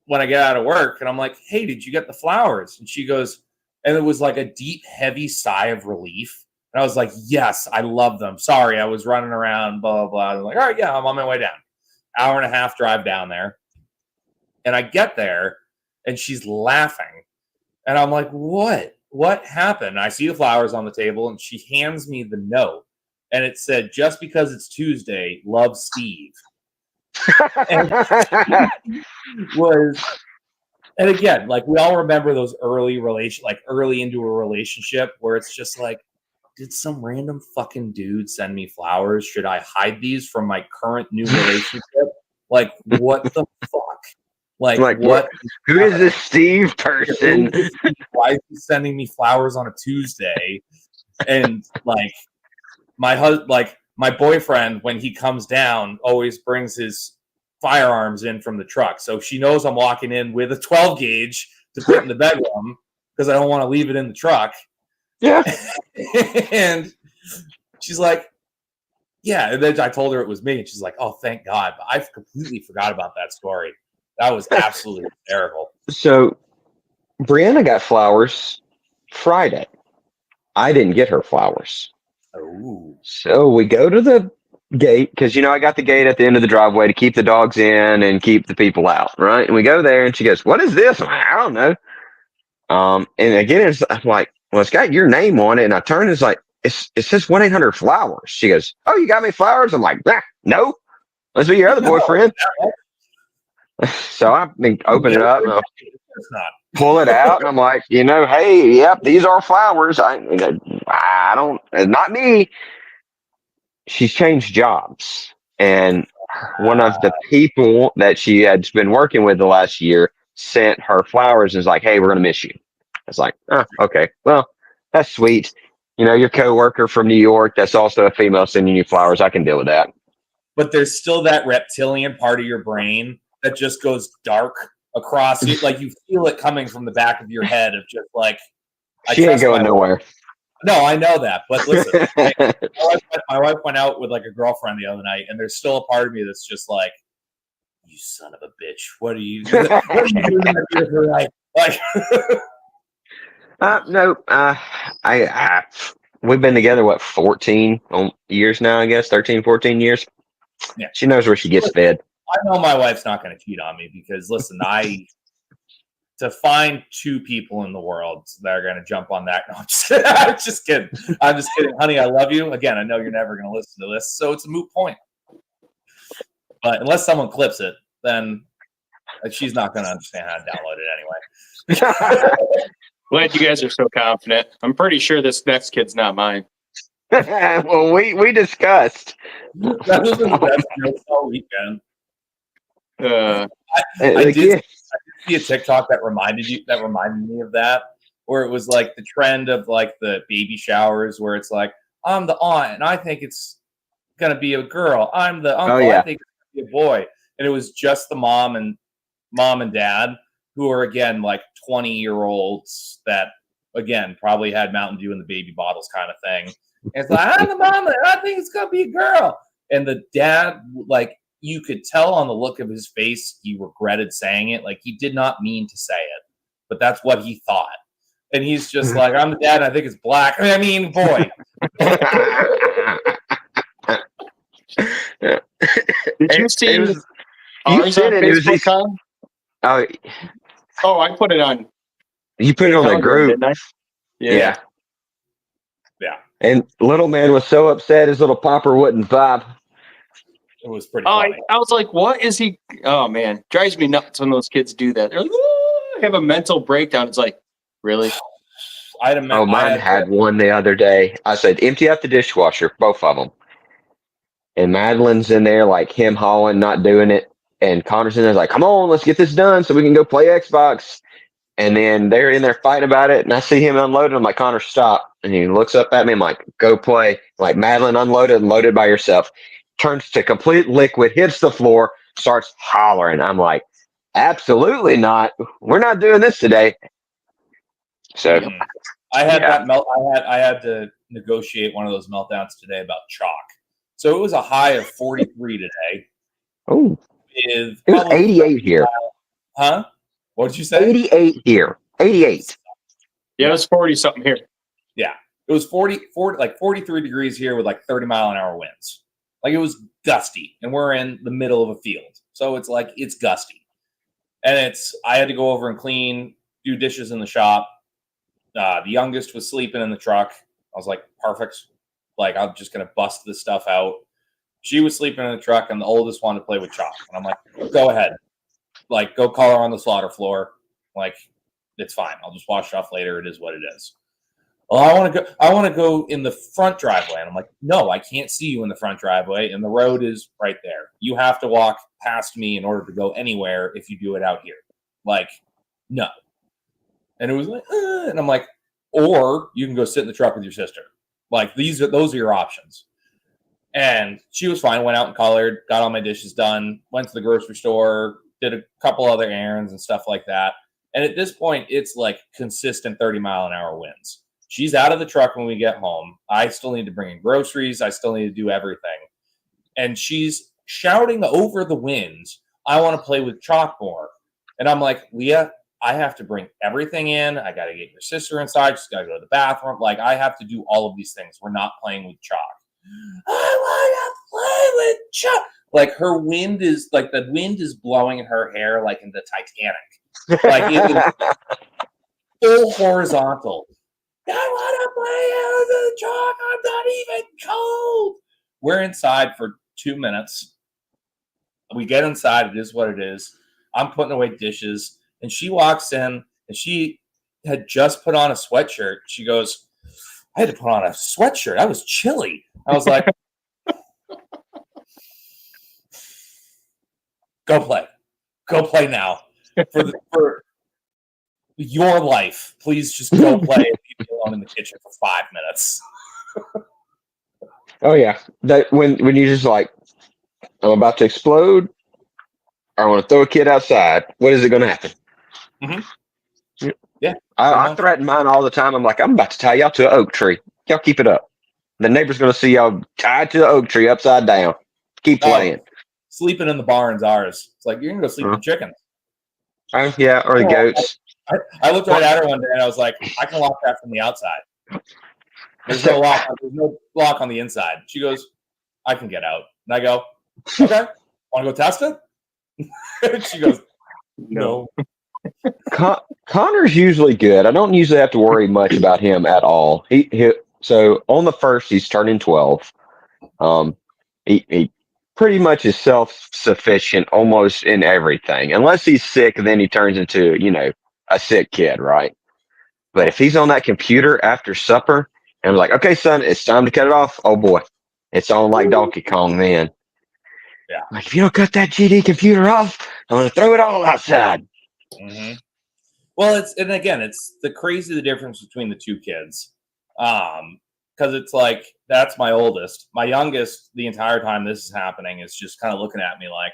when I get out of work, and I'm like, "Hey, did you get the flowers?" And she goes, and it was like a deep, heavy sigh of relief. And I was like, "Yes, I love them. Sorry, I was running around, blah, blah, blah." I was like, "All right, yeah, I'm on my way down." 1.5 hour drive down there. And I get there, and she's laughing. And I'm like, what happened? And I see the flowers on the table, and she hands me the note. And it said, "Just because it's Tuesday, love, Steve." And again, like, we all remember those early into a relationship where it's just like, did some random fucking dude send me flowers? Should I hide these from my current new relationship? Like, what the fuck? Like what? Who is this Steve person? Why is he sending me flowers on a Tuesday? And like, my boyfriend, when he comes down, always brings his firearms in from the truck. So she knows I'm walking in with a 12 gauge to put in the bedroom because I don't want to leave it in the truck. Yeah. And she's like, yeah. And then I told her it was me, and she's like, "Oh, thank God." But I completely forgot about that story. That was absolutely terrible. So Brianna got flowers Friday. I didn't get her flowers. Ooh. So we go to the gate because, I got the gate at the end of the driveway to keep the dogs in and keep the people out, right? And we go there and she goes, "What is this?" I'm like, "I don't know." And again, I'm like, "Well, it's got your name on it." And I turn and it's like, it says 1-800-Flowers. She goes, "Oh, you got me flowers?" I'm like, "No, let's be your other boyfriend." So I open it up and I'll It's not. pull it out and I'm like, "Hey, yep, these are flowers. I don't, not me." She's changed jobs. And one of the people that she had been working with the last year sent her flowers and was like, "Hey, we're going to miss you." I was like, "Oh, okay. Well, that's sweet. Your coworker from New York, that's also a female sending you flowers. I can deal with that." But there's still that reptilian part of your brain that just goes dark across you. Like you feel it coming from the back of your head of just like, She ain't going nowhere. No, I know that. But listen, my wife went out with like a girlfriend the other night, and there's still a part of me that's just like, "You son of a bitch! What are you doing that beautiful night?" Like, No, we've been together, 14 years now, I guess, 13, 14 years. Yeah. She knows where she gets fed. I know my wife's not going to cheat on me because, listen, to find two people in the world that are going to jump on that. No, I'm just kidding. I'm just kidding. Honey, I love you. Again, I know you're never going to listen to this, so it's a moot point. But unless someone clips it, then she's not going to understand how to download it anyway. Glad you guys are so confident. I'm pretty sure this next kid's not mine. Well, we discussed. That was the best joke all weekend. I did see a TikTok that reminded me of that, where it was like the trend of like the baby showers, where it's like, "I'm the aunt and I think it's gonna be a girl. I'm the uncle, I think it's gonna be a boy." And it was just the mom and dad who are again like 20-year-olds that again probably had Mountain Dew in the baby bottles kind of thing. And it's like, "I'm the mom and I think it's gonna be a girl." And the dad, like, you could tell on the look of his face, he regretted saying it. Like, he did not mean to say it, but that's what he thought. And he's just like, "I'm the dad, and I think it's black." I mean, boy. Did you see ours on Facebook, Kyle? Oh, I put it on. You put it on the group, didn't I? Yeah. Yeah. And little man was so upset his little popper wouldn't vibe. It was pretty funny. I was like, what is he? Oh, man. Drives me nuts when those kids do that. They're like, I have a mental breakdown. It's like, really? Mine had one the other day. I said, "Empty out the dishwasher, both of them." And Madeline's in there like him hauling, not doing it. And Connor's in there like, "Come on, let's get this done so we can go play Xbox." And then they're in there fighting about it. And I see him unloading. I'm like, "Connor, stop." And he looks up at me. I'm like, "Go play." Like, "Madeline, unloaded and loaded by yourself." Turns to complete liquid, hits the floor, starts hollering. I'm like, "Absolutely not. We're not doing this today." So I had I had to negotiate one of those meltdowns today about chalk. So it was a high of 43 today. Oh, it was 88 here. Huh? What did you say? 88 here. 88. Yeah, it was 40 something here. Yeah, it was 43 degrees here with like 30-mile-an-hour winds. Like, it was gusty, and we're in the middle of a field, so it's like it's gusty. And I had to go over and do dishes in the shop. The youngest was sleeping in the truck. I was like, perfect. Like, I'm just going to bust this stuff out. She was sleeping in the truck, and the oldest wanted to play with chalk. And I'm like, go ahead. Like, go call her on the slaughter floor. Like, it's fine. I'll just wash it off later. It is what it is. "Well, I want to go in the front driveway." And I'm like, "No, I can't see you in the front driveway. And the road is right there. You have to walk past me in order to go anywhere if you do it out here. Like, no." And it was like, and I'm like, "Or you can go sit in the truck with your sister. Like, those are your options." And she was fine, went out and colored, got all my dishes done, went to the grocery store, did a couple other errands and stuff like that. And at this point, it's like consistent 30-mile-an-hour winds. She's out of the truck when we get home. I still need to bring in groceries. I still need to do everything. And she's shouting over the winds, "I want to play with chalk more." And I'm like, "Leah, I have to bring everything in. I got to get your sister inside. She's got to go to the bathroom. Like, I have to do all of these things. We're not playing with chalk. I want to play with chalk. Like, her wind is, like, the wind is blowing her hair like in the Titanic. Like, it is full horizontal. I want to play with the chalk. I'm not even cold. We're inside for 2 minutes. We get inside. It is what it is. I'm putting away dishes. And she walks in, and she had just put on a sweatshirt. She goes, I had to put on a sweatshirt. I was chilly. I was like, go play. Go play now. For your life, please just go play and leave me alone in the kitchen for 5 minutes. Oh yeah, that when you just like, I'm about to explode, or I want to throw a kid outside. What is it going to happen? Mm-hmm. Yeah, I threaten mine all the time. I'm like, I'm about to tie y'all to an oak tree. Y'all keep it up. The neighbor's going to see y'all tied to the oak tree upside down. Keep playing. Sleeping in the barn's ours. It's like, you're going to go sleep with the chickens. Yeah, or the goats. I looked right at her one day and I was like, I can lock that from the outside. There's no lock. There's no lock on the inside. She goes, I can get out. And I go, okay. Want to go test it? She goes, no. Connor's usually good. I don't usually have to worry much about him at all. So on the first, he's turning 12. He pretty much is self-sufficient almost in everything. Unless he's sick, then he turns into, a sick kid, right? But if he's on that computer after supper, and I'm like, okay, son, it's time to cut it off. Oh boy, it's on like Donkey Kong then. Yeah. Like, if you don't cut that GD computer off, I'm going to throw it all outside. Mm-hmm. Well, it's the difference between the two kids. Because it's like, that's my oldest. My youngest, the entire time this is happening, is just kind of looking at me like,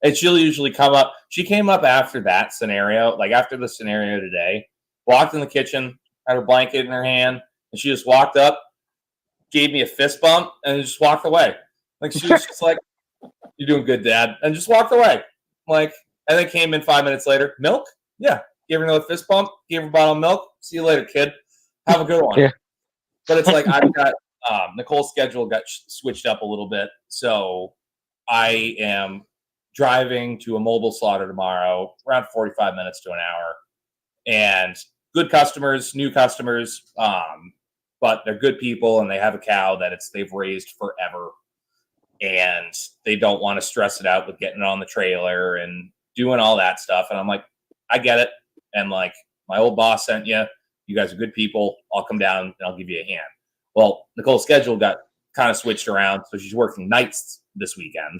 and she'll usually come up. She came up after that scenario, like after the scenario today, walked in the kitchen, had her blanket in her hand, and she just walked up, gave me a fist bump, and just walked away. Like, she was just like, you're doing good, Dad, and just walked away. Like, and then came in 5 minutes later, milk? Yeah. Gave her another fist bump, gave her a bottle of milk. See you later, kid. Have a good one. Yeah. But it's like, I've got Nicole's schedule got switched up a little bit. So I am driving to a mobile slaughter tomorrow, around 45 minutes to an hour. And good customers, new customers, but they're good people, and they have a cow that they've raised forever. And they don't want to stress it out with getting it on the trailer and doing all that stuff. And I'm like, I get it. And like, my old boss sent you. You guys are good people. I'll come down and I'll give you a hand. Well, Nicole's schedule got kind of switched around. So she's working nights this weekend.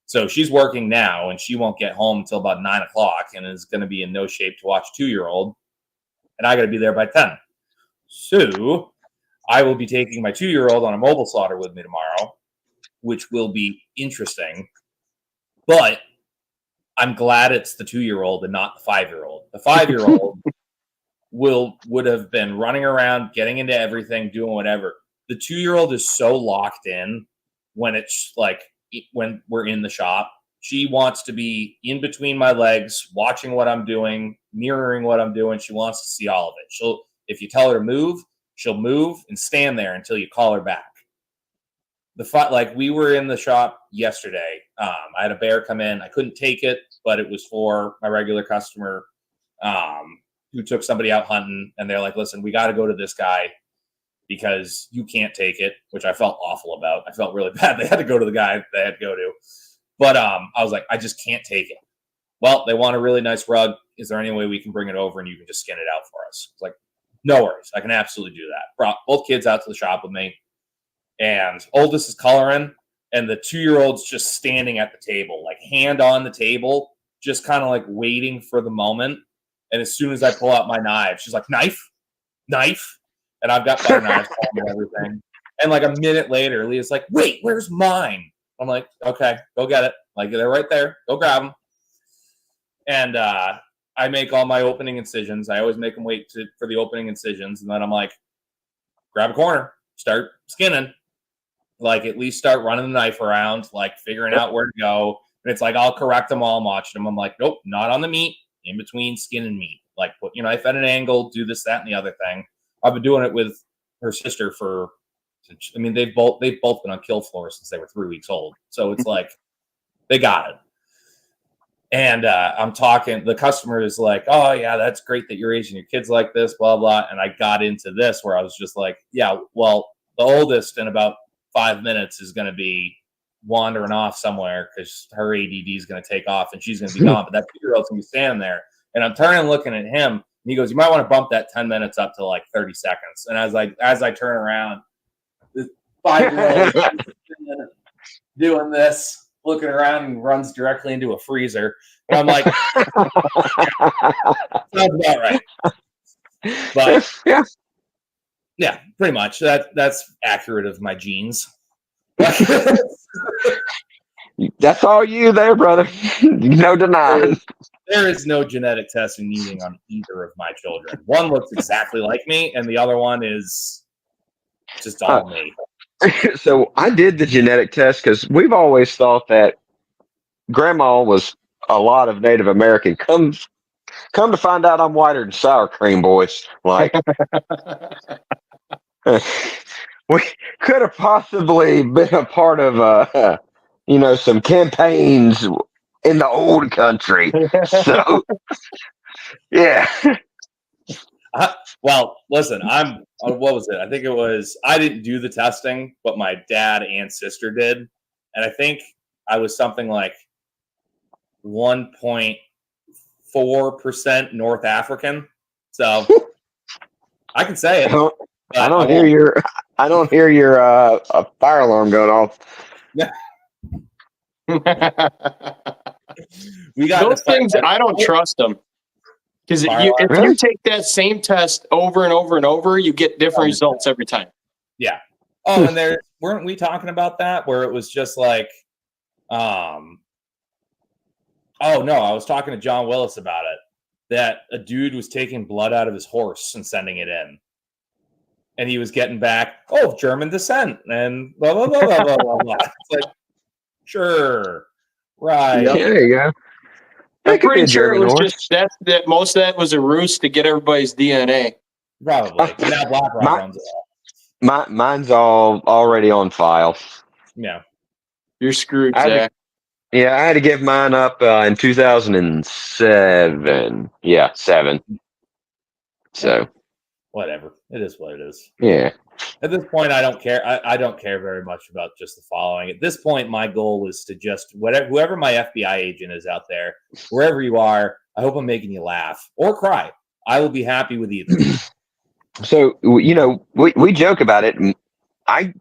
So she's working now, and she won't get home until about 9 o'clock, and is going to be in no shape to watch a 2-year-old. And I got to be there by 10. So I will be taking my 2-year-old on a mobile slaughter with me tomorrow, which will be interesting. But I'm glad it's the 2-year-old and not the 5-year-old. The 5-year-old would have been running around, getting into everything, doing whatever. The 2-year-old is so locked in when it's like, when we're in the shop. She wants to be in between my legs, watching what I'm doing, mirroring what I'm doing. She wants to see all of it. If you tell her to move, she'll move and stand there until you call her back. Like, we were in the shop yesterday. I had a bear come in. I couldn't take it, but it was for my regular customer who took somebody out hunting, and they're like, listen, we got to go to this guy because you can't take it, which I felt awful about. I felt really bad. They had to go to the guy they had to go to. But I was like, I just can't take it. Well, they want a really nice rug. Is there any way we can bring it over and you can just skin it out for us? It's like, no worries. I can absolutely do that. Brought both kids out to the shop with me. And oldest is coloring, and the 2-year-old's just standing at the table, like hand on the table, just kind of like waiting for the moment. And as soon as I pull out my knife, she's like, knife. And I've got butter knives and everything. And like a minute later, Leah's like, wait, where's mine? I'm like, okay, go get it. Like, they're right there. Go grab them. And I make all my opening incisions. I always make them wait for the opening incisions. And then I'm like, grab a corner, start skinning. Like, at least start running the knife around, like figuring out where to go. And it's like, I'll correct them all. I'm watching them. I'm like, nope, not on the meat. in between skin and meat. Like put your knife at an angle, do this, that, and the other thing. I've been doing it with her sister for. I mean, they've both been on kill floor since they were 3 weeks old. So it's like they got it. And I'm talking. The customer is like, "Oh yeah, that's great that you're raising your kids like this, blah blah." And I got into this where I was just like, "Yeah, well, the oldest in about 5 minutes is going to be wandering off somewhere because her ADD is going to take off and she's going to be gone. But that 2-year-old's going to be standing there." And I'm turning, looking at him, and he goes, "You might want to bump that 10 minutes up to like 30 seconds." And as I turn around, this 5-year-old doing this, looking around, and runs directly into a freezer. And I'm like, sounds about right. But yeah, pretty much. That's accurate of my genes. That's all you there, brother. No denying. There is no genetic testing needed on either of my children. One looks exactly like me, and the other one is just all me. So I did the genetic test because we've always thought that grandma was a lot of Native American. Come to find out, I'm whiter than sour cream, boys. Like we could have possibly been a part of, some campaigns in the old country. So yeah. Well, listen, what was it? I think it was, I didn't do the testing, but my dad and sister did. And I think I was something like 1.4% North African. So I can say it. I don't hear your fire alarm going off. We got those things. I don't trust them. Because if you take that same test over and over and over, you get different results every time. Yeah. Oh, and weren't we talking about that where it was just like, oh no, I was talking to John Willis about it, that a dude was taking blood out of his horse and sending it in. And he was getting back, German descent and blah, blah, blah, blah, blah, blah, blah. It's like, sure. Right. Yeah, there you go. I'm pretty sure it was just that most of that was a ruse to get everybody's DNA. Probably. Now BlackRock runs it all. Mine's already on file. Yeah. You're screwed, Zach. I had to give mine up in 2007. Yeah, 7. So whatever. It is what it is. Yeah. At this point, I don't care. I don't care very much about just the following. At this point, my goal is to just whoever my FBI agent is out there, wherever you are, I hope I'm making you laugh or cry. I will be happy with either. So, we joke about it. I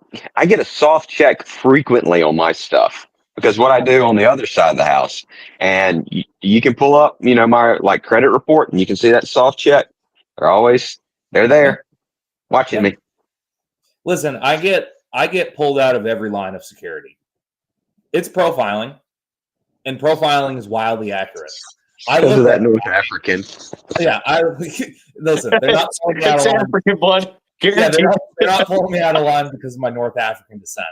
get a soft check frequently on my stuff because what I do on the other side of the house, and you can pull up, my credit report, and you can see that soft check. They're there watching me. Listen, I get pulled out of every line of security. It's profiling, and profiling is wildly accurate. Because of that North African. Yeah, listen. They're not pulling me out of line. African blood. Yeah, they're not pulling me out of line because of my North African descent.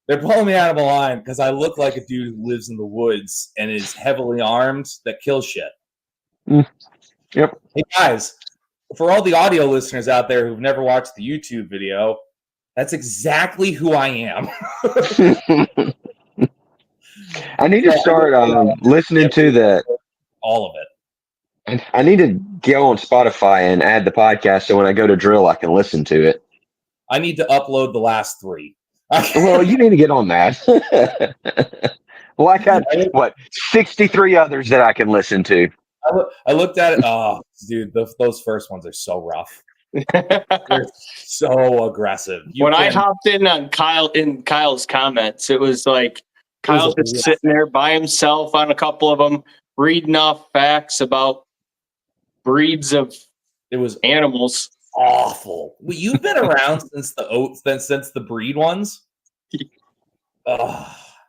They're pulling me out of a line because I look like a dude who lives in the woods and is heavily armed that kills shit. Yep. Hey guys, for all the audio listeners out there who've never watched the YouTube video, that's exactly who I am. I need to start listening to all of it. And I need to go on Spotify and add the podcast so when I go to drill, I can listen to it. I need to upload the last 3. Well, you need to get on that. Well, I got 63 others that I can listen to. I looked at it. Oh, dude, those first ones are so rough. They're so aggressive. I hopped in on Kyle's comments, it was like Kyle's just sitting there by himself on a couple of them, reading off facts about breeds of animals. Awful. Well, you've been around since the breed ones.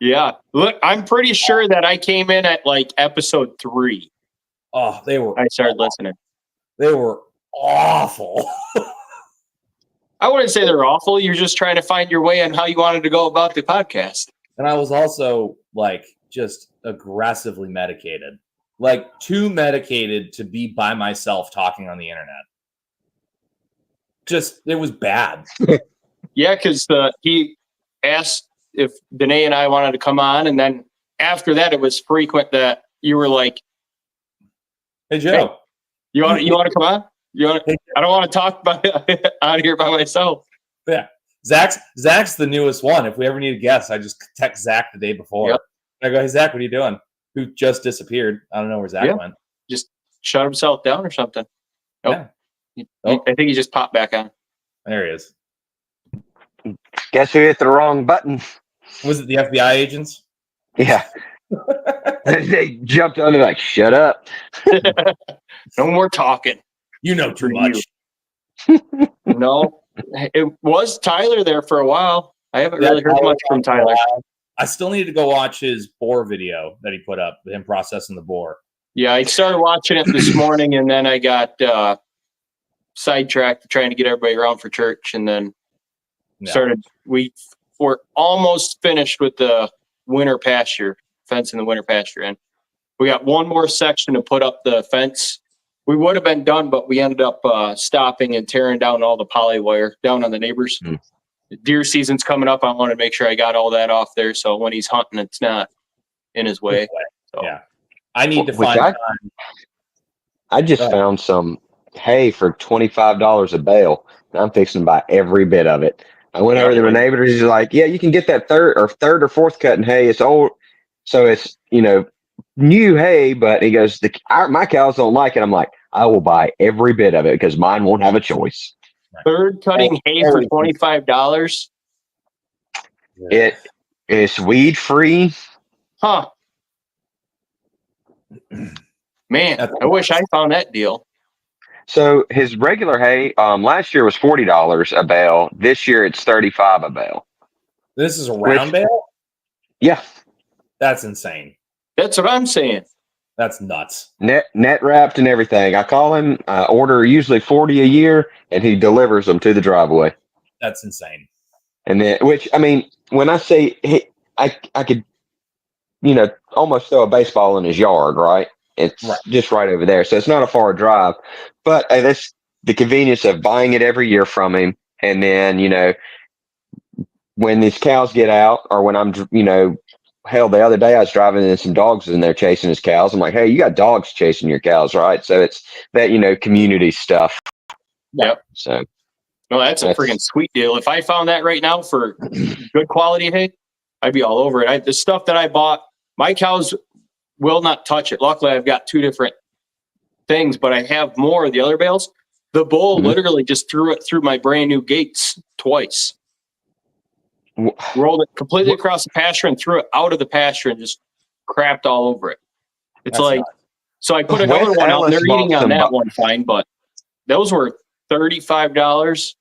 Yeah. Look, I'm pretty sure that I came in at episode 3. Oh, I started listening. They were awful. I wouldn't say they're awful. You're just trying to find your way on how you wanted to go about the podcast. And I was also just aggressively medicated. like too medicated to be by myself talking on the internet. Just, it was bad. Yeah, because he asked if Danae and I wanted to come on, and then after that, it was frequent that you were like, Hey, Joe. "You want to come on? I don't want to talk out here by myself." Yeah. Zach's the newest one. If we ever need a guest, I just text Zach the day before. Yep. I go, hey, Zach, what are you doing? Who just disappeared. I don't know where Zach went. Just shut himself down or something. Nope. Yeah. I think he just popped back on. There he is. Guess who hit the wrong button? Was it the FBI agents? Yeah. They jumped on it like, shut up. No more talking. You know too much. No, it was Tyler there for a while. I haven't really heard much from Tyler. I still need to go watch his boar video that he put up, him processing the boar. Yeah, I started watching it this morning, and then I got sidetracked trying to get everybody around for church, and then we were almost finished with the winter pasture, fencing the winter pasture in. We got one more section to put up the fence. We would have been done, but we ended up stopping and tearing down all the poly wire down on the neighbors. Deer season's coming up. I want to make sure I got all that off there, so when he's hunting, it's not in his way. So. Yeah, I need to find time. I just found some hay for $25 a bale. And I'm fixing to buy every bit of it. I went over to my neighbor. He's like, "Yeah, you can get that third or fourth cut in hay. It's old, so it's new hay." But he goes, "My cows don't like it." I'm like, "I will buy every bit of it because mine won't have a choice." Third cutting hay for $25. It is weed free. Huh. Man, I wish I found that deal. So his regular hay, last year was $40 a bale. This year it's $35 a bale. This is a round bale? Yeah. That's insane. That's what I'm saying. That's nuts. Net wrapped and everything. I call him, order usually 40 a year, and he delivers them to the driveway. That's insane. And then, which, I mean, when I say I could, almost throw a baseball in his yard, right? It's just right over there. So it's not a far drive. But that's the convenience of buying it every year from him. And then, when these cows get out, or when I'm, hell, the other day I was driving and some dogs in there chasing his cows. I'm like, hey, you got dogs chasing your cows, right? So it's that, community stuff. Yep. So. No, that's a freaking sweet deal. If I found that right now for good quality hay, I'd be all over it. The stuff that I bought, my cows will not touch it. Luckily, I've got two different things, but I have more of the other bales. The bull literally just threw it through my brand new gates twice. Rolled it completely across the pasture and threw it out of the pasture and just crapped all over it. It's so I put another one out. They're eating on that one fine, but those were $35.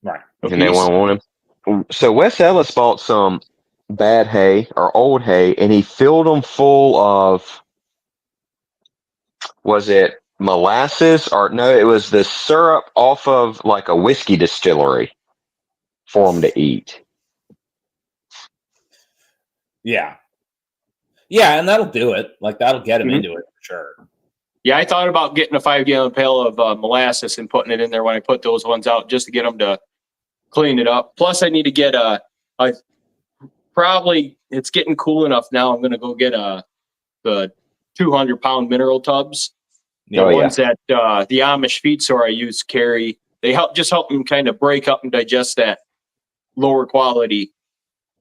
Right. And they want him. So Wes Ellis bought some bad hay or old hay, and he filled them full of, was it molasses, or no, it was the syrup off of like a whiskey distillery for them to eat. Yeah, and that'll do it. Like, that'll get him into it for sure. Yeah, I thought about getting a 5-gallon pail of molasses and putting it in there when I put those ones out, just to get them to clean it up. Plus, I need to get probably, it's getting cool enough now. I'm going to go get the 200-pound mineral tubs. The ones that the Amish feed store I use carry. They help them kind of break up and digest that lower quality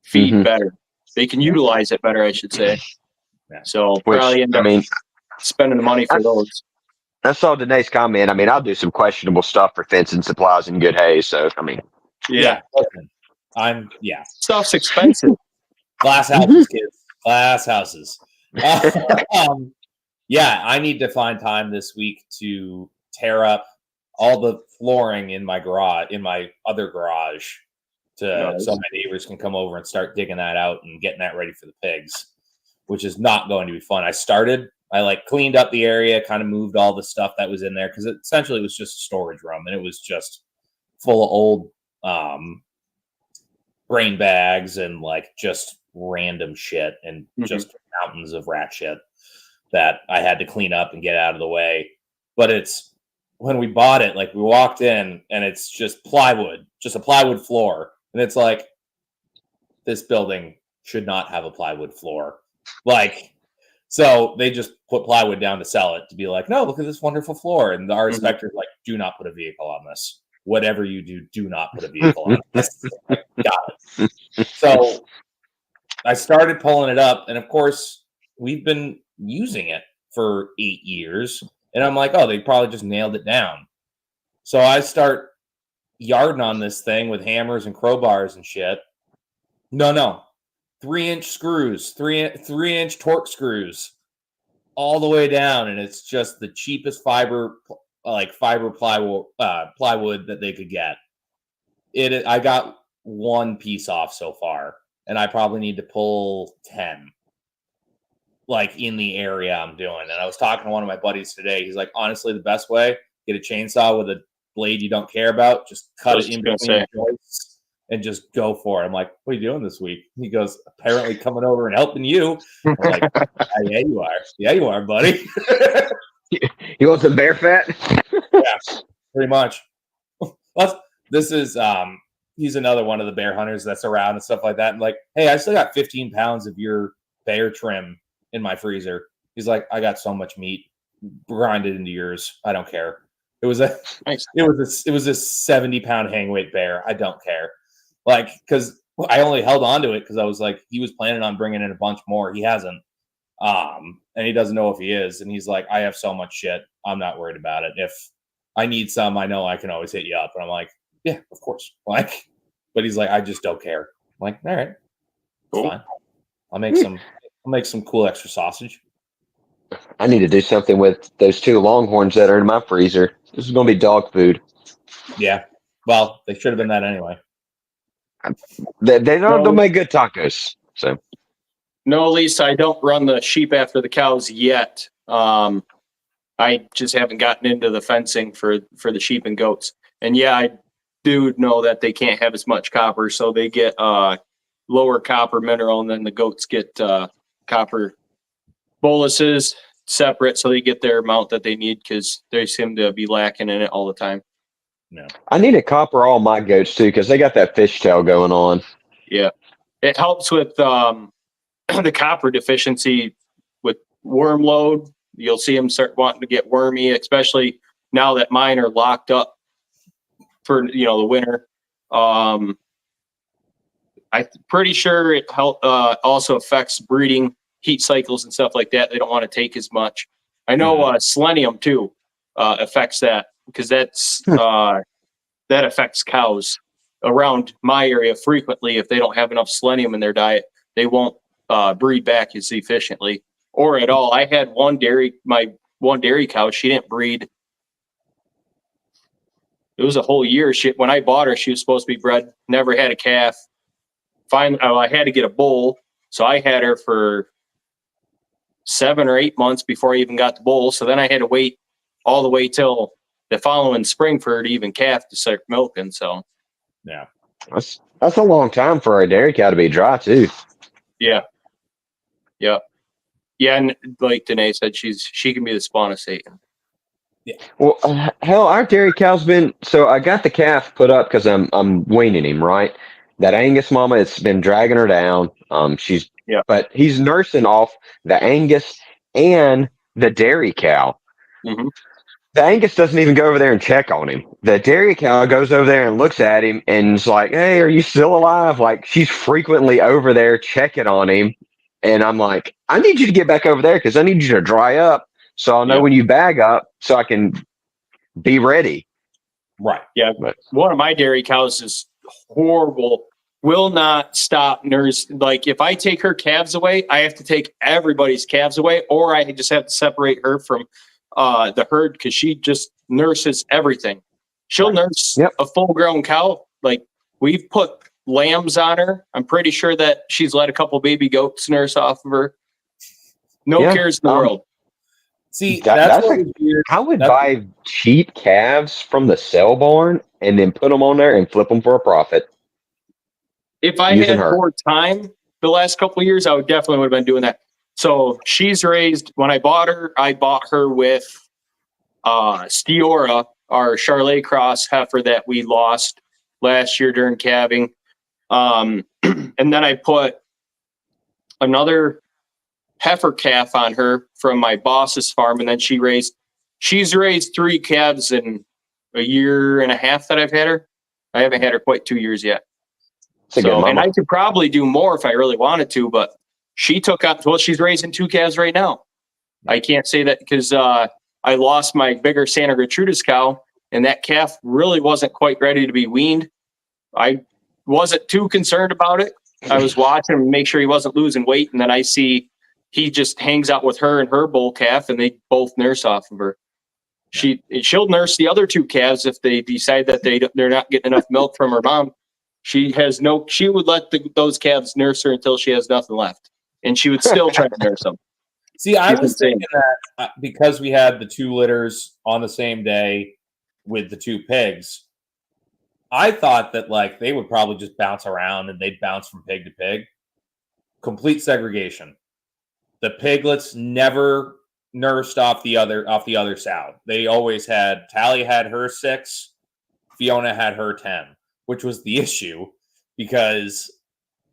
feed better. They can utilize it better, I should say. Yeah. So probably end up spending the money for those. I saw Danae's comment. I mean, I'll do some questionable stuff for fencing supplies and good hay. So, I mean, yeah. Stuff's expensive. Glass houses, kids. Glass houses. Yeah, I need to find time this week to tear up all the flooring in my garage, in my other garage, so my neighbors can come over and start digging that out and getting that ready for the pigs, which is not going to be fun. I cleaned up the area, kind of moved all the stuff that was in there, because essentially it was just a storage room, and it was just full of old grain bags and just random shit and just mountains of rat shit. that I had to clean up and get out of the way. But it's when we bought it, like we walked in and it's just plywood, just a plywood floor. And it's like, this building should not have a plywood floor. Like, so they just put plywood down to sell it, to be like, no, look at this wonderful floor. And our inspector's like, do not put a vehicle on this. Whatever you do, do not put a vehicle on this. Got it. So I started pulling it up. And of course, we've been using it for 8 years. And I'm like, oh, they probably just nailed it down. So I start yarding on this thing with hammers and crowbars and shit. No. 3-inch screws, 3-inch torque screws all the way down. And it's just the cheapest fiber plywood that they could get. I got one piece off so far, and I probably need to pull 10. Like in the area I'm doing. And I was talking to one of my buddies today. He's like, honestly, the best way, get a chainsaw with a blade you don't care about, just cut it in between joints and just go for it. I'm like, what are you doing this week? He goes, apparently coming over and helping you. I'm like, yeah, you are. Yeah, you are, buddy. You want some bear fat? Yeah, pretty much. This is he's another one of the bear hunters that's around and stuff like that. And like, hey, I still got 15 pounds of your bear trim in my freezer. He's like, I got so much meat, grind it into yours. I don't care. It was a 70-pound hang weight bear. I don't care. Like, because I only held on to it because I was like, he was planning on bringing in a bunch more. He hasn't. And he doesn't know if he is. And he's like, I have so much shit. I'm not worried about it. If I need some, I know I can always hit you up. And I'm like, yeah, of course. Like, but he's like, I just don't care. I'm like, all right, cool. Fine. I'll make some cool extra sausage. I need to do something with those 2 longhorns that are in my freezer. This is going to be dog food. Yeah. Well, they should have been that anyway. They don't make good tacos. So. No, Lisa, I don't run the sheep after the cows yet. I just haven't gotten into the fencing for the sheep and goats. And yeah, I do know that they can't have as much copper, so they get lower copper mineral, and then the goats get copper boluses separate, so they get their amount that they need because they seem to be lacking in it all the time. No, I need to copper all my goats too because they got that fishtail going on. Yeah, it helps with the copper deficiency with worm load. You'll see them start wanting to get wormy, especially now that mine are locked up for the winter. I'm pretty sure it also affects breeding, heat cycles and stuff like that. They don't want to take as much. I know selenium too affects that because that's that affects cows around my area frequently. If they don't have enough selenium in their diet, they won't breed back as efficiently or at all. I had my one dairy cow. She didn't breed. It was a whole year. When I bought her, she was supposed to be bred. Never had a calf. I had to get a bull, so I had her for 7 or 8 months before I even got the bull. So then I had to wait all the way till the following spring for her to even calf to start milking. So yeah, that's a long time for a dairy cow to be dry too. Yeah. And like Danae said, she can be the spawn of Satan. Yeah. Well, hell, our dairy cow's been. So I got the calf put up because I'm weaning him, right? That Angus mama has been dragging her down. But he's nursing off the Angus and the dairy cow. Mm-hmm. The Angus doesn't even go over there and check on him. The dairy cow goes over there and looks at him and is like, "Hey, are you still alive?" Like she's frequently over there checking on him, and I'm like, "I need you to get back over there because I need you to dry up so I'll know when you bag up so I can be ready." Right. Yeah. But one of my dairy cows is horrible. Will not stop nurse. Like if I take her calves away, I have to take everybody's calves away, or I just have to separate her from the herd because she just nurses everything. She'll nurse a full-grown cow. Like we've put lambs on her. I'm pretty sure that she's let a couple baby goats nurse off of her. No cares in the world. See, that's what I would buy cheap calves from the sale barn and then put them on there and flip them for a profit. If I had more time the last couple of years, I would have been doing that. So she's raised, when I bought her with Steora, our Charlet Cross heifer that we lost last year during calving. And then I put another heifer calf on her from my boss's farm. And then she's raised 3 calves in a year and a half that I've had her. I haven't had her quite 2 years yet. So, and I could probably do more if I really wanted to, but she took up, well, she's raising 2 calves right now. I can't say that because I lost my bigger Santa Gertrudis cow, and that calf really wasn't quite ready to be weaned. I wasn't too concerned about it. I was watching him, make sure he wasn't losing weight, and then I see he just hangs out with her and her bull calf, and they both nurse off of her. She'll nurse the other 2 calves if they decide that they're not getting enough milk from her mom. She would let those calves nurse her until she has nothing left, and she would still try to nurse them. See, I was thinking that because we had the 2 litters on the same day with the 2 pigs, I thought that like they would probably just bounce around and they'd bounce from pig to pig. Complete segregation. The piglets never nursed off the other sow. They always had, Tally had her 6, Fiona had her 10, which was the issue because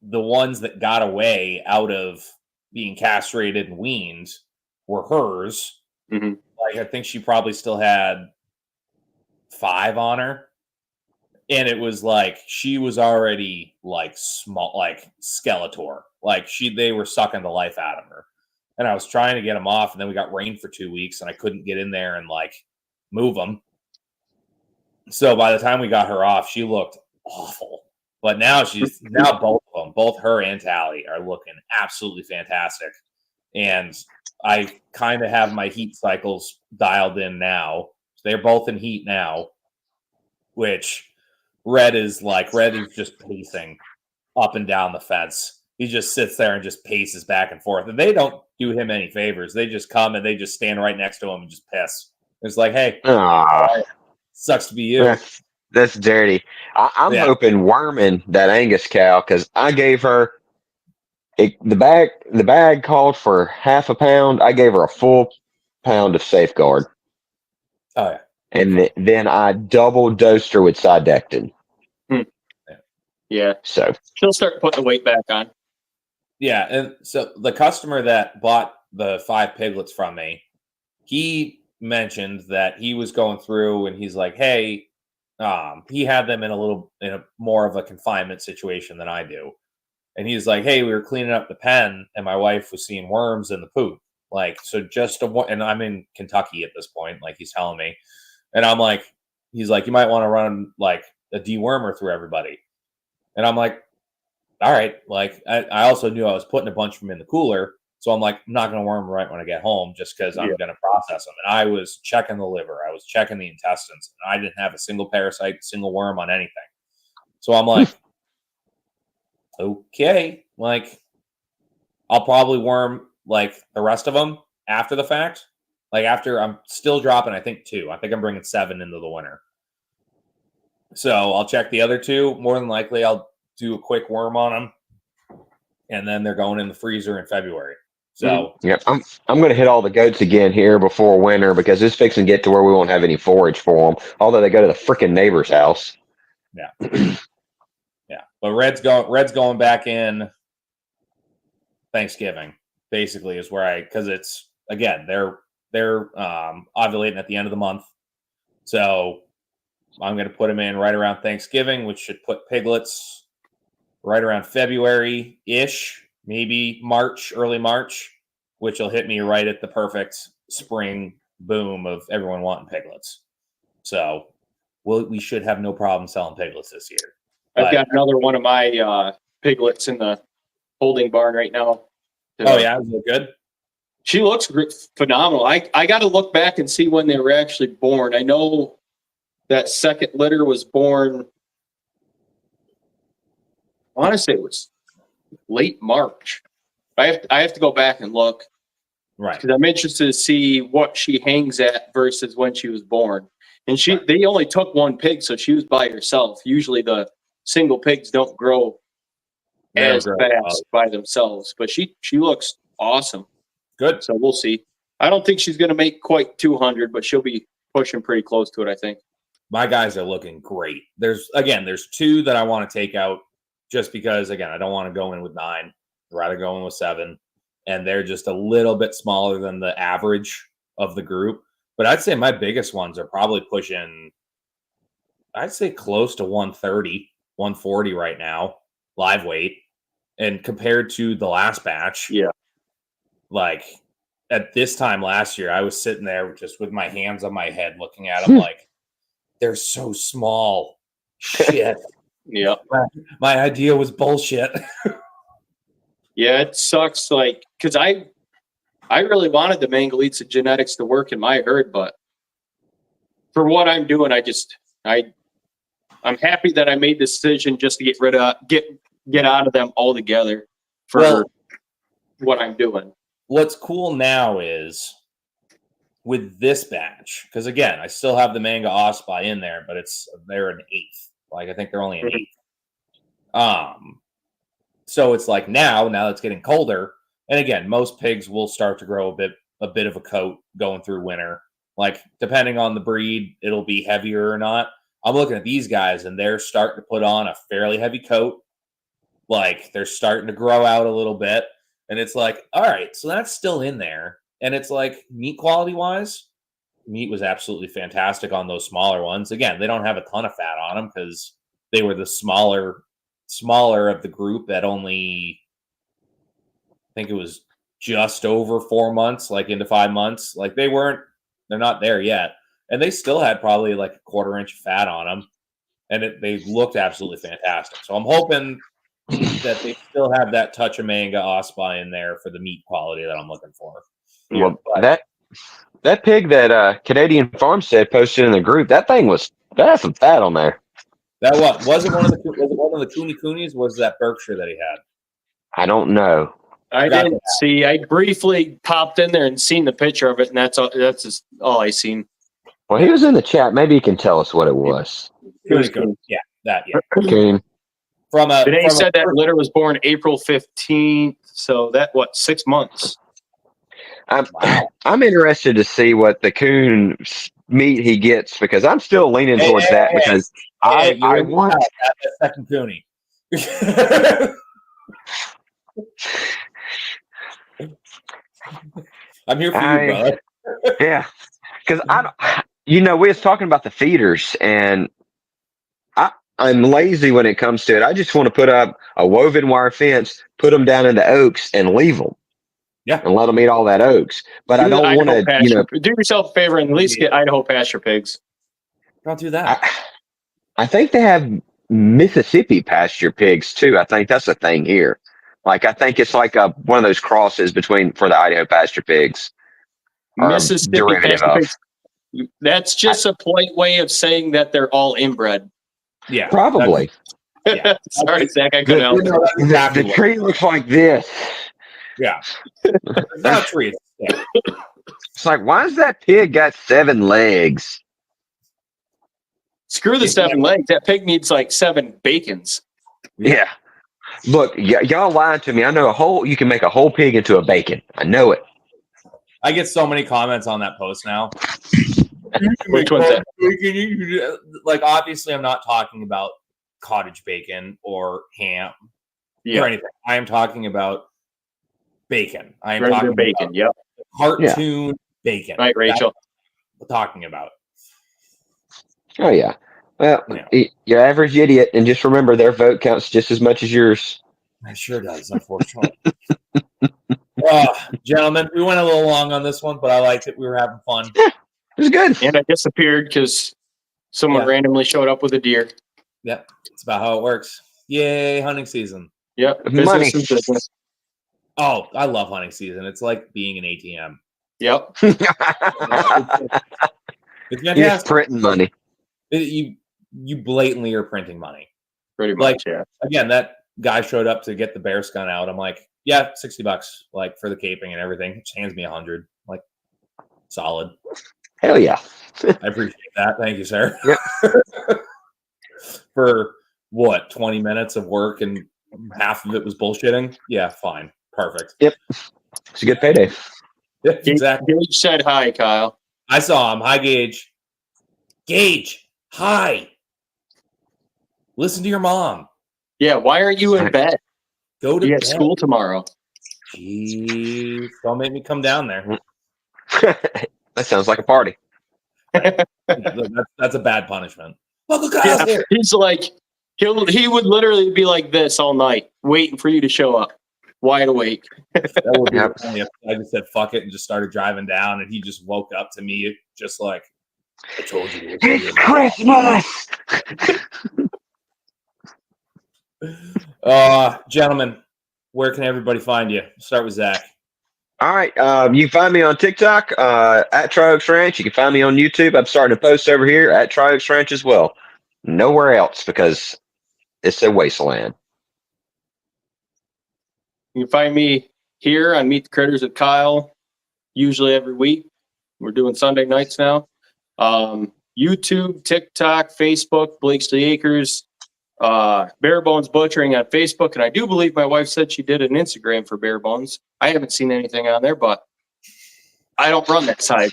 the ones that got away out of being castrated and weaned were hers. Mm-hmm. Like I think she probably still had 5 on her. And it was like she was already like small, like Skeletor. Like they were sucking the life out of her. And I was trying to get them off, and then we got rain for 2 weeks, and I couldn't get in there and like move them. So by the time we got her off, she looked awful. But now now both of them, both her and Tally, are looking absolutely fantastic. And I kind of have my heat cycles dialed in now. They're both in heat now, which Red is just pacing up and down the fence. He just sits there and just paces back and forth. And they don't do him any favors. They just come and they just stand right next to him and just piss. It's like, hey, sucks to be you. That's dirty. I'm hoping worming that Angus cow because I gave her the bag called for half a pound. I gave her a full pound of Safeguard. Oh yeah. And then I double dosed her with Sidectin. Yeah. So she'll start putting the weight back on. Yeah, and so the customer that bought the 5 piglets from me, he mentioned that he was going through and he's like, hey, he had them in a more of a confinement situation than I do. And he's like, hey, we were cleaning up the pen and my wife was seeing worms in the poop. Like, so and I'm in Kentucky at this point, like he's telling me. And I'm like, he's like, you might want to run like a dewormer through everybody. And I'm like, all right. Like, I also knew I was putting a bunch of them in the cooler. So I'm like, I'm not going to worm them right when I get home just because I'm going to process them. And I was checking the liver. I was checking the intestines. And I didn't have a single parasite, a single worm on anything. So I'm like, okay. Like, I'll probably worm like the rest of them after the fact. Like after I'm still dropping, I think 2. I think I'm bringing 7 into the winter. So I'll check the other 2. More than likely, I'll do a quick worm on them. And then they're going in the freezer in February. So I'm going to hit all the goats again here before winter because it's fixing to get to where we won't have any forage for them. Although they go to the freaking neighbor's house. Yeah. Yeah. But Red's going back in Thanksgiving, basically, is where because it's, again, they're ovulating at the end of the month. So I'm going to put them in right around Thanksgiving, which should put piglets right around February-ish, maybe March, early March, which will hit me right at the perfect spring boom of everyone wanting piglets. So we should have no problem selling piglets this year. I've got another one of my piglets in the holding barn right now. Oh, yeah? Is it good? She looks phenomenal. I got to look back and see when they were actually born. I know that second litter was born, I want to say it was late March. I have to go back and look. Right. Because I'm interested to see what she hangs at versus when she was born. And they only took 1 pig, so she was by herself. Usually the single pigs don't grow as fast by themselves. But she looks awesome. Good. So we'll see. I don't think she's going to make quite 200, but she'll be pushing pretty close to it, I think. My guys are looking great. There's two that I want to take out just because, again, I don't want to go in with 9. I'd rather go in with 7. And they're just a little bit smaller than the average of the group. But I'd say my biggest ones are probably pushing, I'd say close to 130, 140 right now, live weight. And compared to the last batch, like at this time last year, I was sitting there just with my hands on my head looking at them like, they're so small. Shit. Yeah. My idea was bullshit. Yeah, it sucks. Like, because I really wanted the Mangalitsa genetics to work in my herd, but for what I'm doing, I'm happy that I made the decision just to get out of them altogether for what I'm doing. What's cool now is with this batch, because again, I still have the Manga Osprey in there, but they're an 8th. Like I think they're only an 8th. So it's like now it's getting colder, and again, most pigs will start to grow a bit of a coat going through winter. Like depending on the breed, it'll be heavier or not. I'm looking at these guys, and they're starting to put on a fairly heavy coat. Like they're starting to grow out a little bit, and it's like, all right, so that's still in there. And it's like meat quality wise, meat was absolutely fantastic on those smaller ones. Again, they don't have a ton of fat on them because they were the smaller of the group at only, I think it was just over 4 months, like into 5 months. Like they're not there yet. And they still had probably like a 1/4 inch of fat on them. And they looked absolutely fantastic. So I'm hoping that they still have that touch of Manga Osprey in there for the meat quality that I'm looking for. Well, that pig that Canadian Farmstead posted in the group, that had some fat on there. That was it one of the Cooney Coonies? Was that Berkshire that he had? I don't know. I didn't see. I briefly popped in there and seen the picture of it, and that's just all I seen. Well, he was in the chat. Maybe he can tell us what it was. Cooney. Yeah, that. Yeah. Coon. Today said that litter was born April 15th. So that 6 months. I'm interested to see what the coon meat he gets because I'm still leaning towards that because I want that second Cooney. I'm here for you, brother. Yeah, because we was talking about the feeders, and I'm lazy when it comes to it. I just want to put up a woven wire fence, put them down in the oaks, and leave them. Yeah, and let them eat all that oaks. But I don't want to, do yourself a favor and at least get Idaho pasture pigs. Don't do that. I think they have Mississippi pasture pigs too. I think that's a thing here. Like I think it's like one of those crosses for the Idaho pasture pigs. Mississippi pasture pigs. That's just a polite way of saying that they're all inbred. Yeah, probably. Yeah. Sorry, Zach, I couldn't help it. The tree looks like this. Yeah. It's not a tree. It's like, why does that pig got 7 legs? Screw the 7 legs. That pig needs like 7 bacons. Yeah. Look, y'all lied to me. I know you can make a whole pig into a bacon. I know it. I get so many comments on that post now. Which one's that? Like, obviously, I'm not talking about cottage bacon or ham or anything. I am talking about bacon. I am talking bacon. About yep. Cartoon bacon. Right, Rachel. That's what we're talking about. Oh yeah. Well, you're average idiot, and just remember their vote counts just as much as yours. It sure does, unfortunately. Gentlemen, we went a little long on this one, but I liked it. We were having fun. Yeah, it was good. And I disappeared because someone randomly showed up with a deer. Yep, it's about how it works. Yay, hunting season. Yep, money. Business. Oh, I love hunting season. It's like being an ATM. Yep. It's fantastic. You're just printing money. You blatantly are printing money. Pretty much, yeah. Again, that guy showed up to get the bear skun out. I'm like, yeah, $60, like for the caping and everything. He just hands me $100. Like, solid. Hell yeah. I appreciate that. Thank you, sir. Yep. For what, 20 minutes of work and half of it was bullshitting? Yeah, fine. Perfect. Yep. It's a good payday. Exactly. Gage said hi, Kyle. I saw him. Hi, Gage. Gage, hi. Listen to your mom. Yeah, why aren't you in bed? Go to You bed. got school tomorrow. Jeez, don't make me come down there. That sounds like a party. That's a bad punishment. Uncle Kyle's here. He's like, he would literally be like this all night, waiting for you to show up, wide awake. That would be Yep. funny if I just said fuck it and just started driving down, and he just woke up to me just like, I told you. It's Christmas. Gentlemen, where can everybody find you? Start with Zach. All right. You can find me on TikTok at Tri-Oaks Ranch. You can find me on YouTube. I'm starting to post over here at Tri-Oaks Ranch as well. Nowhere else because it's a wasteland. You can find me here on Meet the Critters with Kyle, usually every week. We're doing Sunday nights now. YouTube, TikTok, Facebook, Blakesley Acres, Bare Bones Butchering on Facebook, and I do believe my wife said she did an Instagram for Bare Bones. I haven't seen anything on there, but I don't run that side.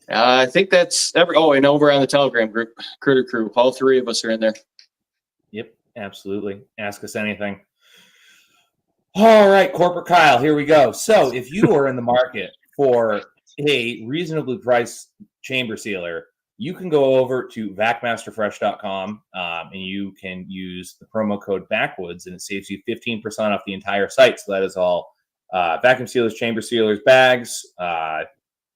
I think that's and over on the Telegram group, Critter Crew. All three of us are in there. Yep, absolutely. Ask us anything. All right, Corporate Kyle, here we go. So if you are in the market for a reasonably priced chamber sealer, you can go over to vacmasterfresh.com and you can use the promo code Backwoods, and it saves you 15% off the entire site. So that is all vacuum sealers, chamber sealers, bags.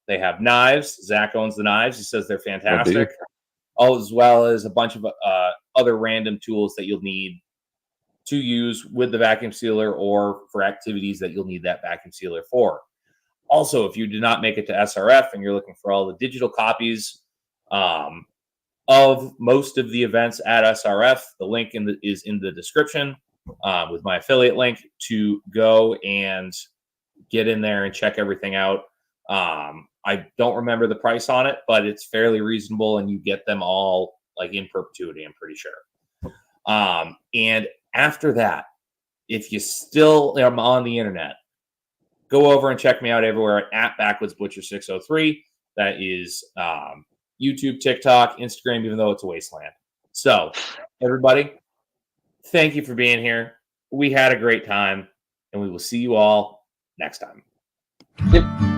They have knives. Zach owns the knives. He says they're fantastic. As well as a bunch of other random tools that you'll need to use with the vacuum sealer or for activities that you'll need that vacuum sealer for. Also, if you do not make it to SRF and you're looking for all the digital copies of most of the events at SRF, the link is in the description with my affiliate link to go and get in there and check everything out. I don't remember the price on it, but it's fairly reasonable, and you get them all like in perpetuity, I'm pretty sure. And after that, if you still am on the internet, go over and check me out everywhere at Backwoods Butcher 603. That is YouTube, TikTok, Instagram, even though it's a wasteland. So, everybody, thank you for being here. We had a great time, and we will see you all next time. Yep.